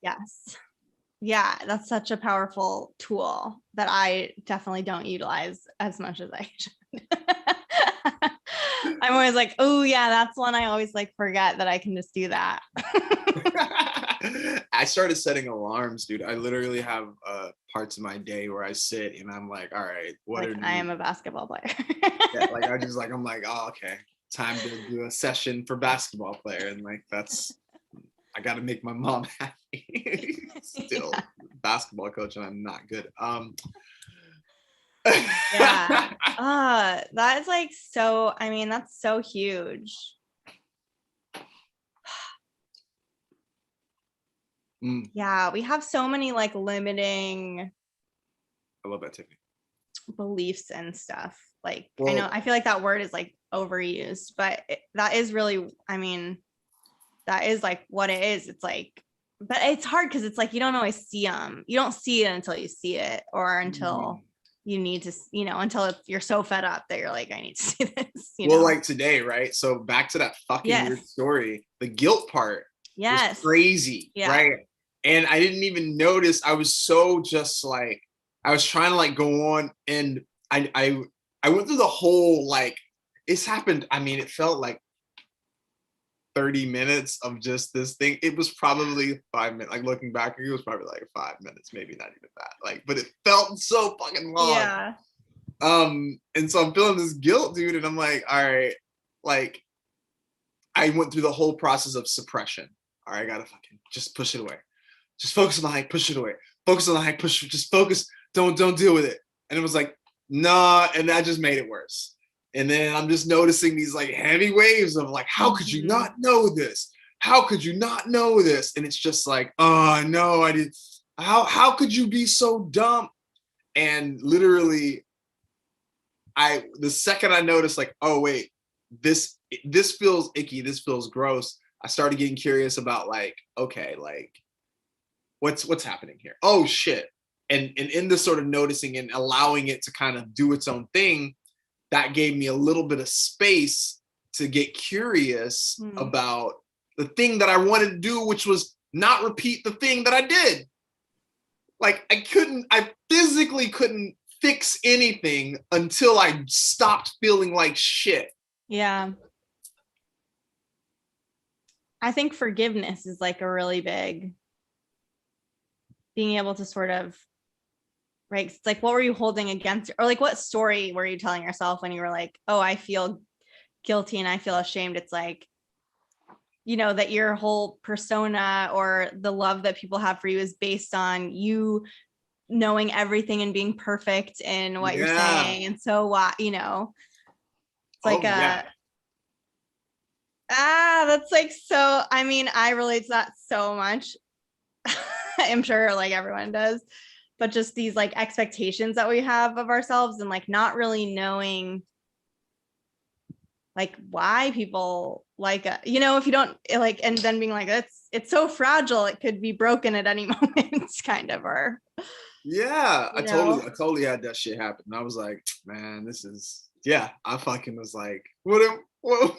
Yes. Yeah, that's such a powerful tool that I definitely don't utilize as much as I should. I'm always like, oh yeah, that's one I always like forget that I can just do that. I started setting alarms, dude. I literally have parts of my day where I sit and I'm like, all right, what like, I am a basketball player. Yeah, like I'm like, oh, okay, time to do a session for basketball player. And like, I got to make my mom happy. Still basketball coach, and I'm not good. Yeah. That is like so, I mean, that's so huge. Yeah, we have so many like limiting, I love that, Tiffany, beliefs and stuff. Like, I know, I feel like that word is like overused, but that is really, I mean, that is like what it is. It's like, but it's hard because it's like you don't always see them. You don't see it until you see it, or until you need to, until you're so fed up that you're like, I need to see this. Like today, right? So back to that fucking weird story, the guilt part was crazy, right? And I didn't even notice. I was so just like, I was trying to like go on, and I went through the whole, like, it's happened. I mean, it felt like 30 minutes of just this thing. It was probably 5 minutes. Like looking back, it was probably like 5 minutes, maybe not even that. Like, but it felt so fucking long. Yeah. And so I'm feeling this guilt, dude, and I'm like, all right, like, I went through the whole process of suppression. All right, I gotta fucking just push it away. Just focus on the hike, push it away. Focus on the hike, push, just focus. Don't deal with it. And it was like, nah, and that just made it worse. And then I'm just noticing these like heavy waves of like, how could you not know this? How could you not know this? And it's just like, oh no, I did. How could you be so dumb? And literally, the second I noticed, like, oh wait, this feels icky, this feels gross, I started getting curious about like, okay, like what's happening here? Oh shit. And in this sort of noticing and allowing it to kind of do its own thing, that gave me a little bit of space to get curious about the thing that I wanted to do, which was not repeat the thing that I did. Like I physically couldn't fix anything until I stopped feeling like shit. Yeah. I think forgiveness is like a really big, being able to sort of, right? It's like, what were you holding against, or like, what story were you telling yourself when you were like, oh, I feel guilty and I feel ashamed? It's like, that your whole persona or the love that people have for you is based on you knowing everything and being perfect in what you're saying. And so why, it's like, that's like, so, I mean, I relate to that so much. I'm sure like everyone does, but just these like expectations that we have of ourselves and like not really knowing like why people like you know, if you don't like, and then being like, it's so fragile, it could be broken at any moment, kind of, or Yeah, you know. I totally had that shit happen. And I was like, man, this is, yeah, I fucking was like, what I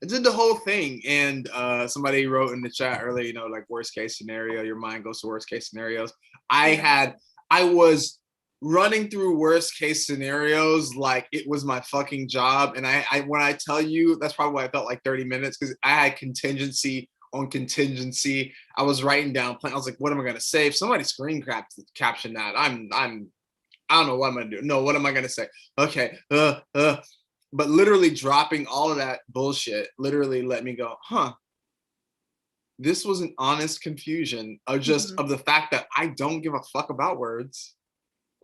did the whole thing. And somebody wrote in the chat earlier, you know, like worst case scenario, your mind goes to worst case scenarios. I was running through worst case scenarios like it was my fucking job. And I when I tell you, that's probably why I felt like 30 minutes, because I had contingency on contingency. I was writing down plan. I was like, what am I gonna say? If somebody caption that, I don't know what I'm gonna do. No, what am I gonna say? Okay, but literally dropping all of that bullshit literally let me go, huh? This was an honest confusion of just of the fact that I don't give a fuck about words.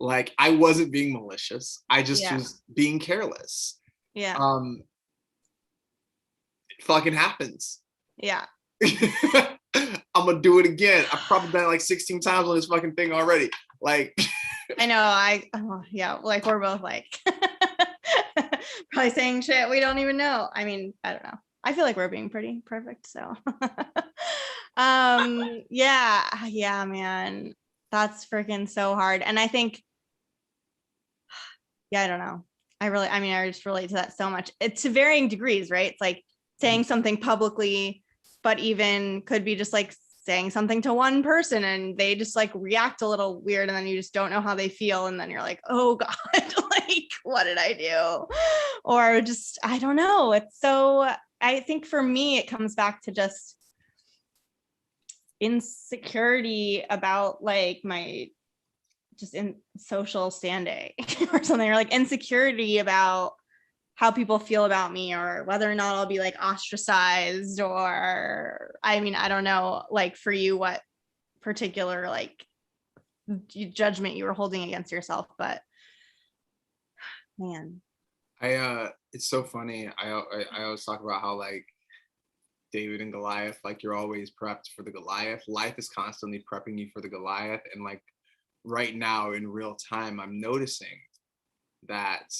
Like I wasn't being malicious. I just was being careless. Yeah. It fucking happens. Yeah. I'm gonna do it again. I've probably done it like 16 times on this fucking thing already. Like I know, yeah, like we're both like probably saying shit we don't even know. I mean, I don't know. I feel like we're being pretty perfect. So yeah, man. That's freaking so hard. And I think, yeah, I don't know. I just relate to that so much. It's to varying degrees, right? It's like saying something publicly, but even could be just like saying something to one person and they just like react a little weird and then you just don't know how they feel. And then you're like, oh God, like, what did I do? Or just, I don't know. It's so, I think for me, it comes back to just insecurity about like my just in social standing or something, or like insecurity about how people feel about me or whether or not I'll be like ostracized, or I mean, I don't know, like for you, what particular like judgment you were holding against yourself, but man. It's so funny. I always talk about how like David and Goliath, like you're always prepped for the Goliath. Life is constantly prepping you for the Goliath. And like right now in real time, I'm noticing that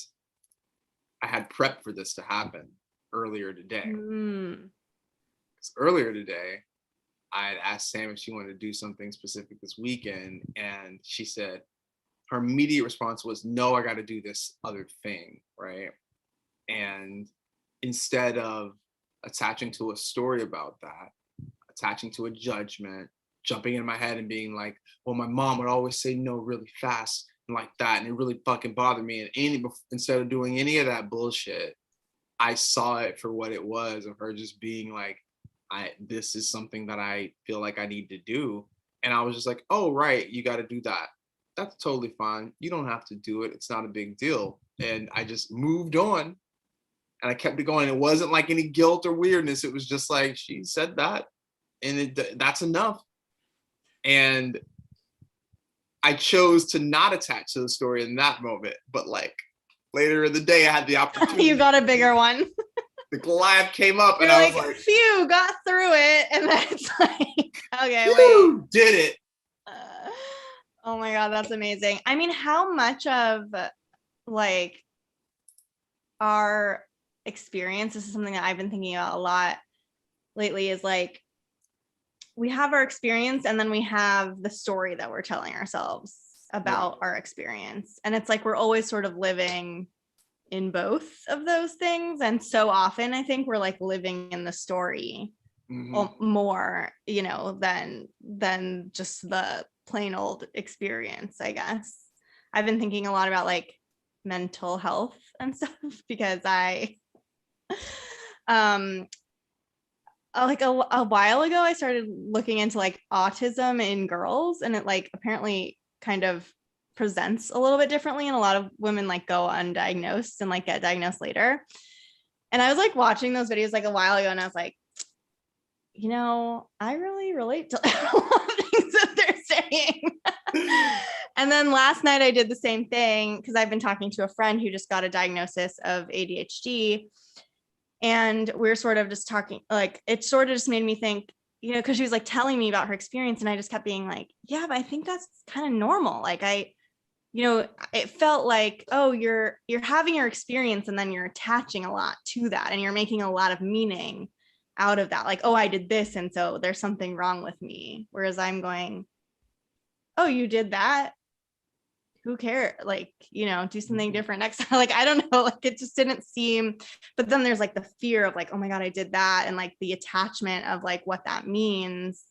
I had prepped for this to happen earlier today. Because earlier today, I had asked Sam if she wanted to do something specific this weekend. And she said, her immediate response was, no, I got to do this other thing, right? And instead of attaching to a story about that, attaching to a judgment, jumping in my head and being like, well, my mom would always say no really fast and like that, and it really fucking bothered me. And instead of doing any of that bullshit, I saw it for what it was, of her just being like, this is something that I feel like I need to do. And I was just like, oh, right, you got to do that. That's totally fine. You don't have to do it. It's not a big deal. And I just moved on and I kept it going. It wasn't like any guilt or weirdness. It was just like, she said that and that's enough. And I chose to not attach to the story in that moment. But like later in the day, I had the opportunity. You got a bigger one. The Goliath came up and You're I was like, phew, got through it. And then it's like, okay, phew, wait. Did it. Oh my God, that's amazing. I mean, how much of like our experience, this is something that I've been thinking about a lot lately, is like we have our experience and then we have the story that we're telling ourselves about our experience. And it's like we're always sort of living in both of those things. And so often I think we're like living in the story more, you know, than just the plain old experience, I guess. I've been thinking a lot about like mental health and stuff because I like a while ago I started looking into like autism in girls, and it like apparently kind of presents a little bit differently, and a lot of women like go undiagnosed and like get diagnosed later. And I was like watching those videos like a while ago and I was like, you know, I really relate to a lot of things that they're saying. And then last night I did the same thing because I've been talking to a friend who just got a diagnosis of ADHD. And we're sort of just talking, like, it sort of just made me think, you know, because she was like telling me about her experience, and I just kept being like, yeah, but I think that's kind of normal. Like you know, it felt like, oh, you're having your experience and then you're attaching a lot to that, and you're making a lot of meaning out of that. Like, oh, I did this, and so there's something wrong with me. Whereas I'm going, oh, you did that. Who cares? Like, you know, do something different next time. Like, I don't know. Like, it just didn't seem. But then there's like the fear of like, oh my God, I did that. And like the attachment of like what that means.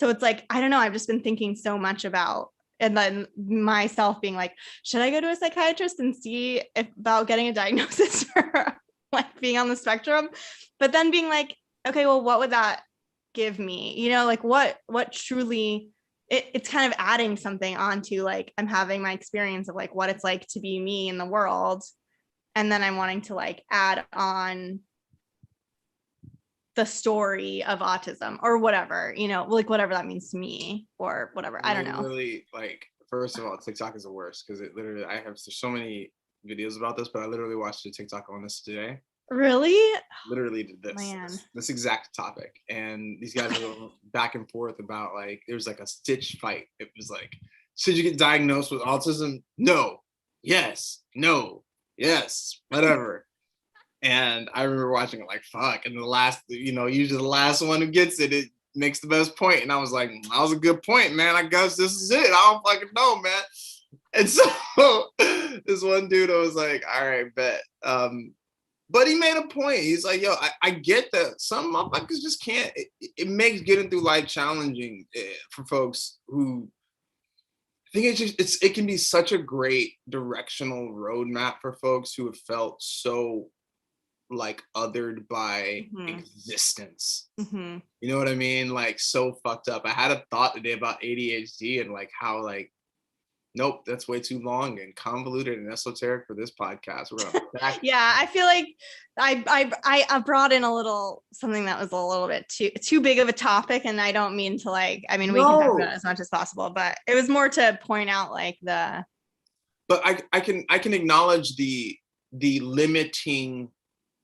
So it's like, I don't know. I've just been thinking so much about, and then myself being like, should I go to a psychiatrist and see if about getting a diagnosis for like being on the spectrum? But then being like, okay, well, what would that give me? You know, like what truly, it's kind of adding something onto like, I'm having my experience of like what it's like to be me in the world. And then I'm wanting to like add on the story of autism or whatever, you know, like whatever that means to me or whatever. I don't know. Literally, like, first of all, TikTok is the worst because it literally, I have so many videos about this, but I literally watched a TikTok on this today. Really? Literally did Man. this exact topic, and these guys were back and forth about like there was like a stitch fight. It was like, should you get diagnosed with autism? No. Yes. No. Yes. Whatever. And I remember watching it like, fuck. And the last, you know, usually the last one who gets it, it makes the best point. And I was like, that was a good point, man. I guess this is it. I don't fucking know, man. And so this one dude, I was like, all right, bet. But he made a point. He's like, yo, I get that some motherfuckers just can't. It makes getting through life challenging for folks who I think it can be such a great directional roadmap for folks who have felt so like othered by existence. You know what I mean? Like so fucked up. I had a thought today about ADHD and like how like, nope, that's way too long and convoluted and esoteric for this podcast. We're gonna back. Yeah, I feel like I brought in a little something that was a little bit too big of a topic, and I don't mean to like. I mean, we can talk about it as much as possible, but it was more to point out like the. But I can acknowledge the limiting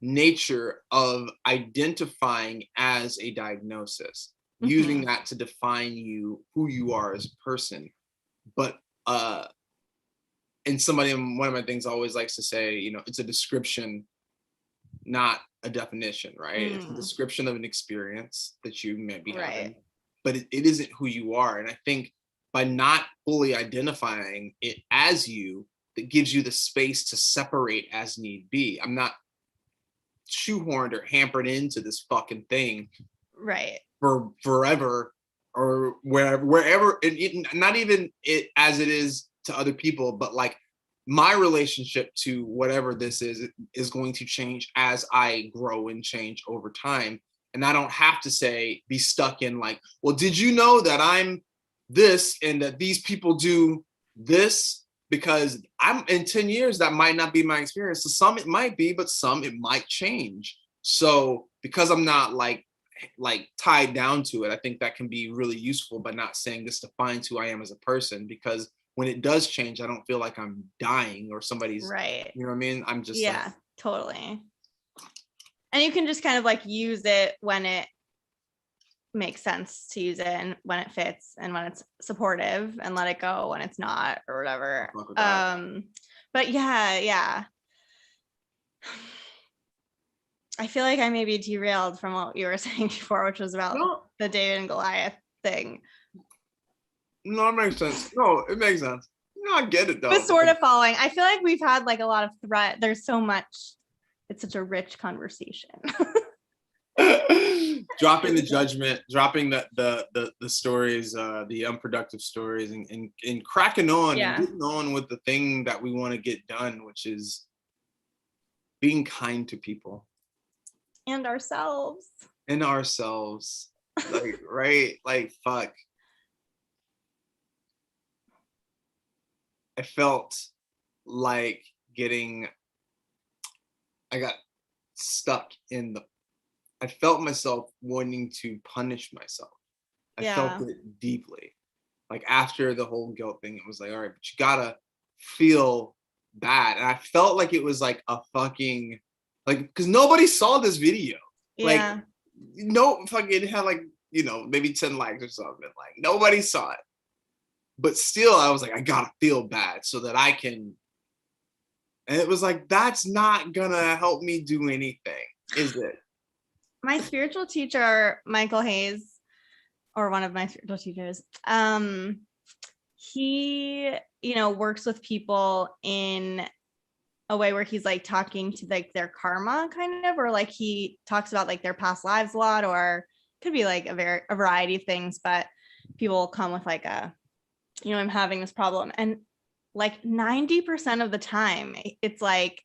nature of identifying as a diagnosis, using that to define you, who you are as a person. But and one of my things always likes to say, you know, it's a description, not a definition, right? It's a description of an experience that you may be having, but it isn't who you are. And I think by not fully identifying it as you, that gives you the space to separate as need be. I'm not shoehorned or hampered into this fucking thing for forever or wherever not even it as it is to other people, but like my relationship to whatever this is going to change as I grow and change over time. And I don't have to be stuck in like, well, did you know that I'm this and that these people do this? Because I'm in 10 years, that might not be my experience. So some it might be, but some it might change. So because I'm not like tied down to it, I think that can be really useful, but not saying this defines who I am as a person, because when it does change, I don't feel like I'm dying or somebody's you know what I mean? I'm just totally. And you can just kind of like use it when it makes sense to use it and when it fits and when it's supportive, and let it go when it's not or whatever. But yeah. I feel like I may be derailed from what you were saying before, which was about the David and Goliath thing. No, it makes sense. No, it makes sense. No, I get it though. But sort of following. I feel like we've had like a lot of threat. There's so much. It's such a rich conversation. Dropping the judgment, dropping the stories, the unproductive stories, and cracking on and getting on with the thing that we want to get done, which is being kind to people. And ourselves. Like, right? Like, fuck. I felt like I got stuck I felt myself wanting to punish myself. I felt it deeply. Like after the whole guilt thing, it was like, all right, but you gotta feel bad. And I felt like it was like a fucking, like, because nobody saw this video. Like, no fucking, it had like maybe 10 likes or something. Like nobody saw it. But still, I was like, I gotta feel bad so that I can. And it was like, that's not gonna help me do anything, is it? My spiritual teacher, Michael Hayes, or one of my spiritual teachers, he, works with people in a way where he's like talking to like their karma kind of, or like he talks about like their past lives a lot, or could be like a variety of things, but people come with like I'm having this problem. And like 90% of the time it's like,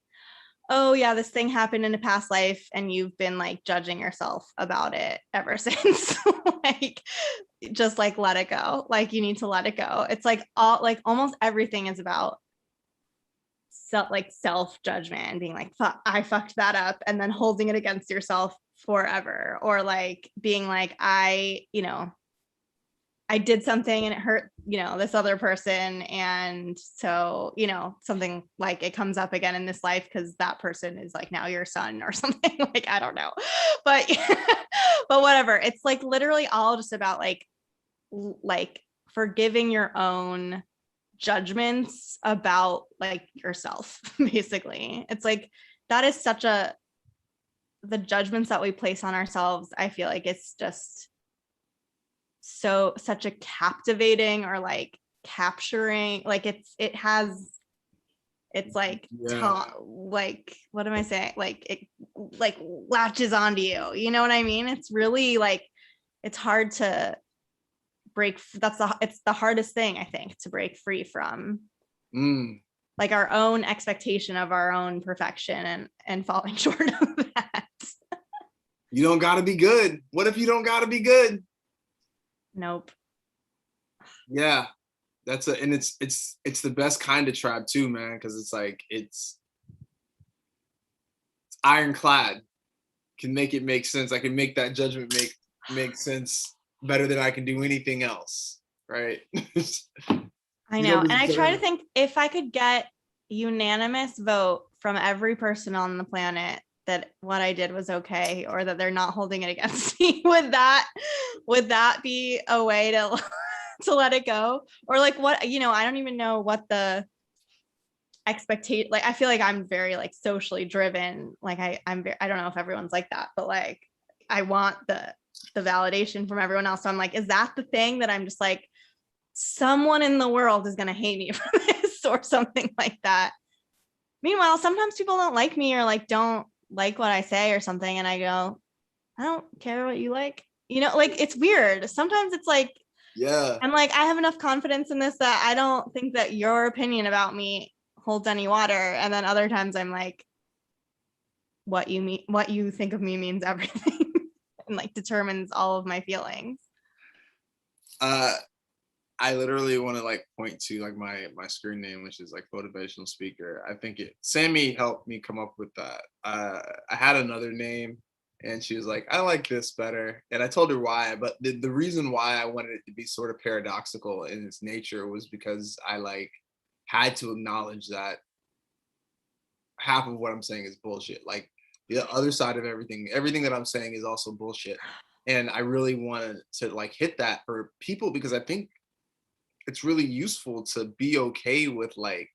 oh yeah, this thing happened in a past life and you've been like judging yourself about it ever since. Like, just like let it go. Like you need to let it go. It's like almost everything is about self judgment and being like, I fucked that up, and then holding it against yourself forever, or like being like, I did something and it hurt, this other person. And so, something like it comes up again in this life because that person is like now your son or something. Like, I don't know. But but whatever. It's like literally all just about like forgiving your own judgments about like yourself, basically. It's like that is the judgments that we place on ourselves. I feel like it's just such a captivating or like capturing, like it's like like what am I saying, like it like latches onto you, you know what I mean? It's really like it's hard to break. It's the hardest thing, I think, to break free from like our own expectation of our own perfection and falling short of that. You don't gotta be good. What if you don't gotta be good? Nope. Yeah, and it's the best kind of trap too, man, because it's like it's ironclad. Can make it make sense. I can make that judgment make sense better than I can do anything else, right? I know. And I try to think, if I could get unanimous vote from every person on the planet that what I did was okay, or that they're not holding it against me, would that be a way to to let it go? Or like what, I don't even know what the expectation, like I feel like I'm very like socially driven. Like I don't know if everyone's like that, but like I want the validation from everyone else. So I'm like, is that the thing that I'm just like, someone in the world is going to hate me for this or something like that? Meanwhile, sometimes people don't like me or like don't like what I say or something, and I go, I don't care what you like. Like it's weird. Sometimes it's like, yeah, I'm like, I have enough confidence in this that I don't think that your opinion about me holds any water. And then other times I'm like, what you think of me means everything and like determines all of my feelings. I literally want to like point to like my screen name, which is like motivational speaker. I think Sammy helped me come up with that. I had another name and she was like, I like this better. And I told her why, but the reason why I wanted it to be sort of paradoxical in its nature was because I like had to acknowledge that half of what I'm saying is bullshit. Like the other side of everything that I'm saying is also bullshit. And I really wanted to like hit that for people because I think it's really useful to be okay with like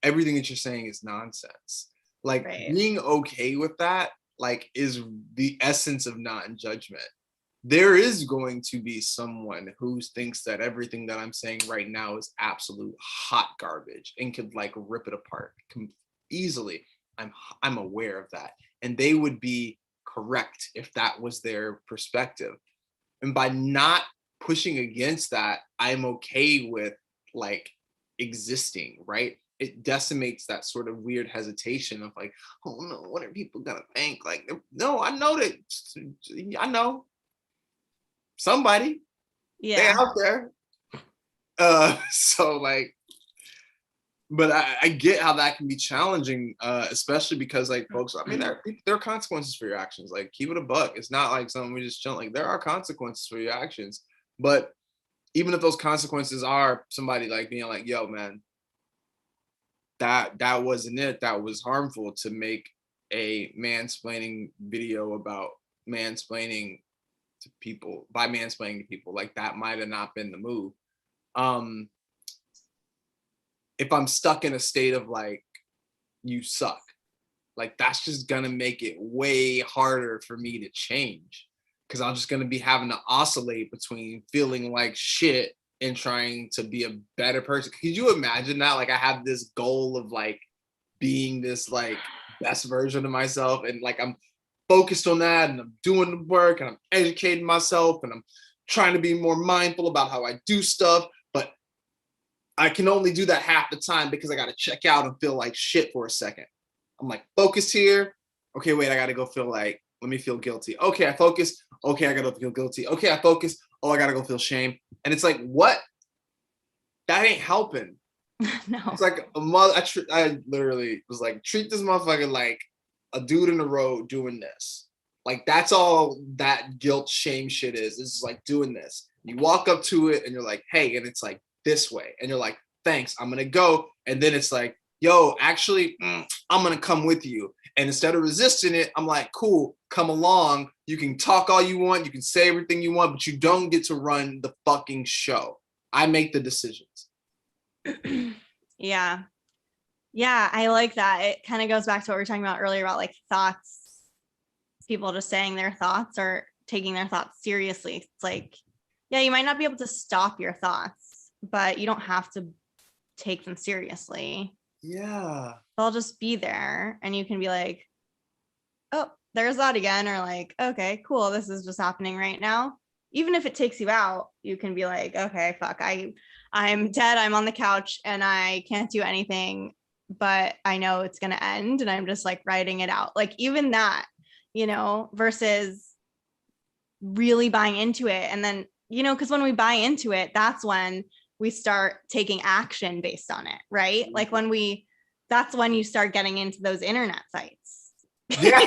everything that you're saying is nonsense. Like being okay with that like is the essence of not in judgment. There is going to be someone who thinks that everything that I'm saying right now is absolute hot garbage and could like rip it apart easily. I'm aware of that, and they would be correct if that was their perspective. And by not pushing against that, I'm okay with like existing, right? It decimates that sort of weird hesitation of like, oh no, what are people gonna think? Like, no, I know that, I know somebody, they're out there. So like, but I get how that can be challenging, especially because like folks, I mean, there are consequences for your actions. Like, keep it a buck. It's not like something we just chill. Like, there are consequences for your actions. But even if those consequences are somebody like being like, yo, man, that wasn't it. That was harmful to make a mansplaining video about mansplaining to people, by mansplaining to people. Like that might have not been the move. If I'm stuck in a state of like, you suck, like that's just gonna make it way harder for me to change, because I'm just gonna be having to oscillate between feeling like shit and trying to be a better person. Could you imagine that? Like I have this goal of like being this like best version of myself, and like I'm focused on that, and I'm doing the work, and I'm educating myself, and I'm trying to be more mindful about how I do stuff, but I can only do that half the time because I got to check out and feel like shit for a second. I'm like focused here. Okay, wait, I got to go feel like, let me feel guilty. Okay, I focus. Okay, I got to feel guilty. Okay, I focus. Oh, I got to go feel shame. And it's like, what? That ain't helping. No. It's like a mother. I literally was like, treat this motherfucker like a dude in the road doing this. Like that's all that guilt shame shit is. It's like doing this. You walk up to it and you're like, hey, and it's like this way. And you're like, thanks, I'm gonna go. And then it's like, yo, actually, I'm gonna come with you. And instead of resisting it, I'm like, cool, come along. You can talk all you want, you can say everything you want, but you don't get to run the fucking show. I make the decisions. Yeah. Yeah, I like that. It kind of goes back to what we were talking about earlier about like thoughts, people just saying their thoughts or taking their thoughts seriously. It's like, yeah, you might not be able to stop your thoughts, but you don't have to take them seriously. Yeah. They'll just be there and you can be like, oh, there's that again. Or like, okay, cool. This is just happening right now. Even if it takes you out, you can be like, okay, fuck, I'm dead. I'm on the couch and I can't do anything, but I know it's going to end and I'm just like writing it out. Like even that, you know, versus really buying into it. And then, you know, because when we buy into it, that's when we start taking action based on it, right? Like that's when you start getting into those internet sites. Yeah.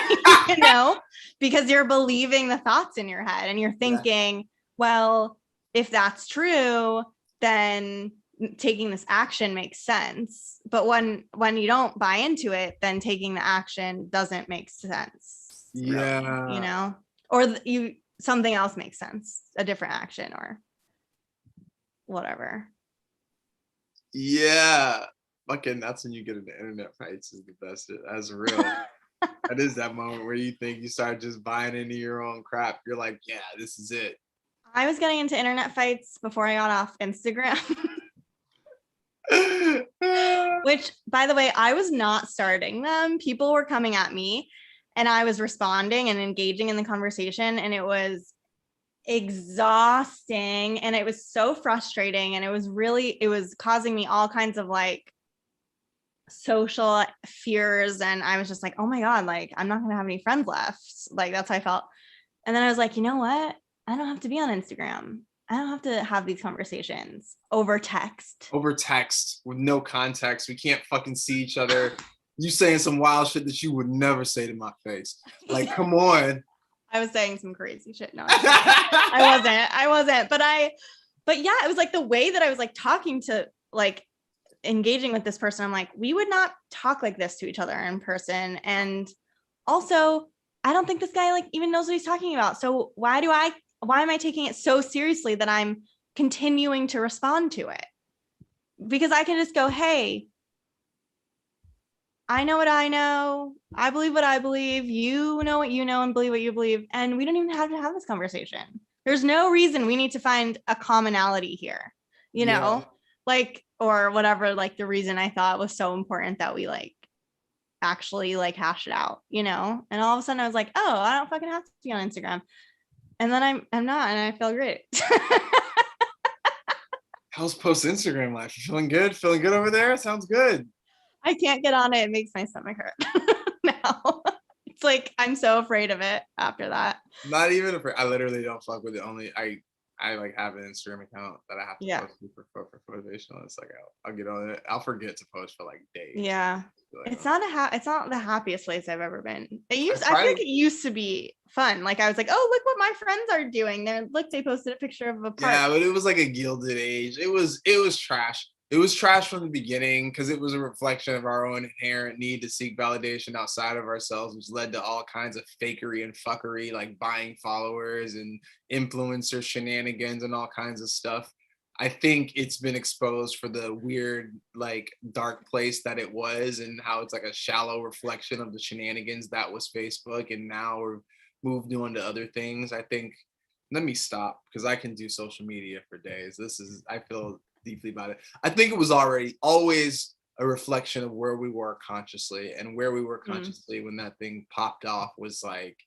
You know, because you're believing the thoughts in your head and you're thinking, well, if that's true, then taking this action makes sense. But when you don't buy into it, then taking the action doesn't make sense. Yeah. Really, you know, or something else makes sense, a different action or whatever. Yeah. Fucking, that's when you get into internet fights is the best. That's real. That is that moment where you think you start just buying into your own crap. You're like, yeah, this is it. I was getting into internet fights before I got off Instagram. Which, by the way, I was not starting them. People were coming at me and I was responding and engaging in the conversation, and it was exhausting and it was so frustrating, and it was causing me all kinds of like social fears, and I was just like, oh my god, like I'm not gonna have any friends left. Like that's how I felt. And then I was like, you know what, I don't have to be on Instagram. I don't have to have these conversations over text with no context. We can't fucking see each other. You saying some wild shit that you would never say to my face. Like, come on. I was saying some crazy shit. No, I wasn't. But yeah, it was like the way that I was like talking to, like engaging with this person. I'm like, we would not talk like this to each other in person. And also, I don't think this guy like even knows what he's talking about. So why am I taking it so seriously that I'm continuing to respond to it? Because I can just go, hey, I know what I know. I believe what I believe. You know what you know and believe what you believe. And we don't even have to have this conversation. There's no reason we need to find a commonality here, you know, like, or whatever, like the reason I thought was so important that we like actually like hash it out, you know? And all of a sudden I was like, oh, I don't fucking have to be on Instagram. And then I'm not, and I feel great. How's post Instagram life? You feeling good? Feeling good over there? Sounds good. I can't get on it. It makes my stomach hurt now. It's like I'm so afraid of it after that. Not even afraid. I literally don't fuck with it. Only I like have an Instagram account that I have to post for motivation. It's like I'll get on it. I'll forget to post for like days. Yeah. Like, it's not the happiest place I've ever been. I feel like it used to be fun. Like I was like, oh, look what my friends are doing. They posted a picture of a park. Yeah, but it was like a gilded age. It was trash. It was trash from the beginning because it was a reflection of our own inherent need to seek validation outside of ourselves, which led to all kinds of fakery and fuckery, like buying followers and influencer shenanigans and all kinds of stuff. I think it's been exposed for the weird, like, dark place that it was, and how it's like a shallow reflection of the shenanigans that was Facebook. And now we're moved on to other things. I think, let me stop because I can do social media for days. I feel deeply about it. I think it was already always a reflection of where we were consciously, and where we were consciously when that thing popped off was like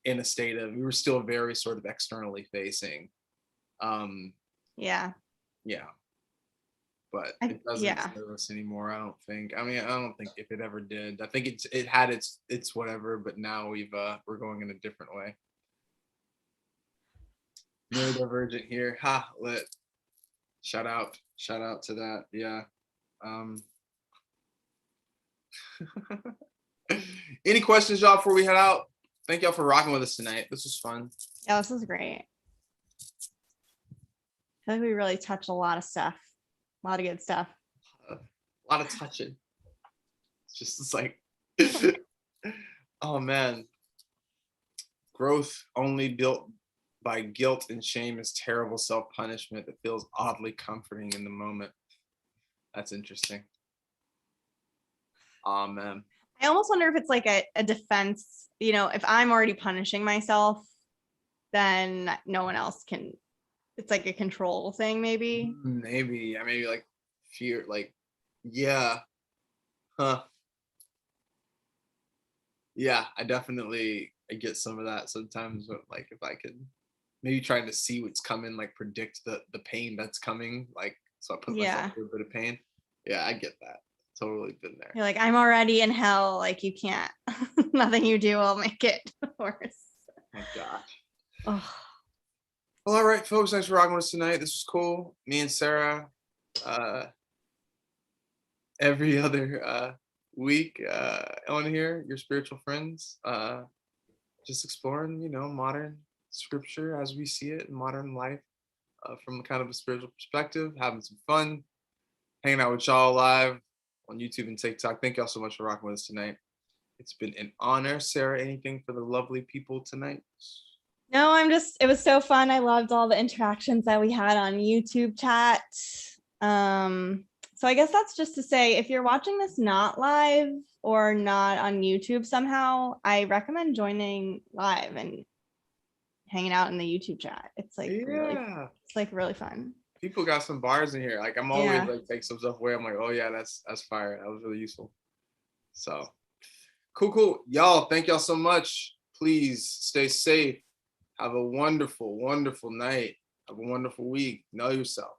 in a state of, we were still very sort of externally facing. Yeah. Yeah. But it doesn't serve us anymore, I don't think. I mean, I don't think if it ever did. I think it had its whatever, but now we're going in a different way. Neurodivergent here. Ha, lit. Shout out to that. Yeah. Any questions, y'all, before we head out? Thank y'all for rocking with us tonight. This was fun. Yeah, this was great. I think we really touched a lot of stuff. A lot of good stuff. A lot of touching. It's like, oh man. Growth only built by guilt and shame is terrible self-punishment that feels oddly comforting in the moment. That's interesting. Oh man. I almost wonder if it's like a defense, you know, if I'm already punishing myself, then no one else can. It's like a control thing, maybe. Maybe like fear, like, yeah. Huh. Yeah, I get some of that sometimes, but like if I could maybe trying to see what's coming, like predict the pain that's coming, like, so I put myself through a bit of pain. Yeah, I get that. Totally been there. You're like, I'm already in hell, like you can't. Nothing you do will make it worse. Oh gosh. Oh. Well, all right, folks, thanks for rocking with us tonight. This was cool. Me and Sarah, every other week on here, your spiritual friends, just exploring, you know, modern scripture as we see it in modern life, from kind of a spiritual perspective, having some fun, hanging out with y'all live on YouTube and TikTok. Thank y'all so much for rocking with us tonight. It's been an honor. Sarah, anything for the lovely people tonight? No, it was so fun. I loved all the interactions that we had on YouTube chat. So I guess that's just to say, if you're watching this not live or not on YouTube somehow, I recommend joining live and hanging out in the YouTube chat. It's like really fun. People got some bars in here. Like, I'm always like take some stuff away. I'm like, oh yeah, that's fire. That was really useful. So cool. Y'all, thank y'all so much. Please stay safe. Have a wonderful, wonderful night. Have a wonderful week. Know yourself.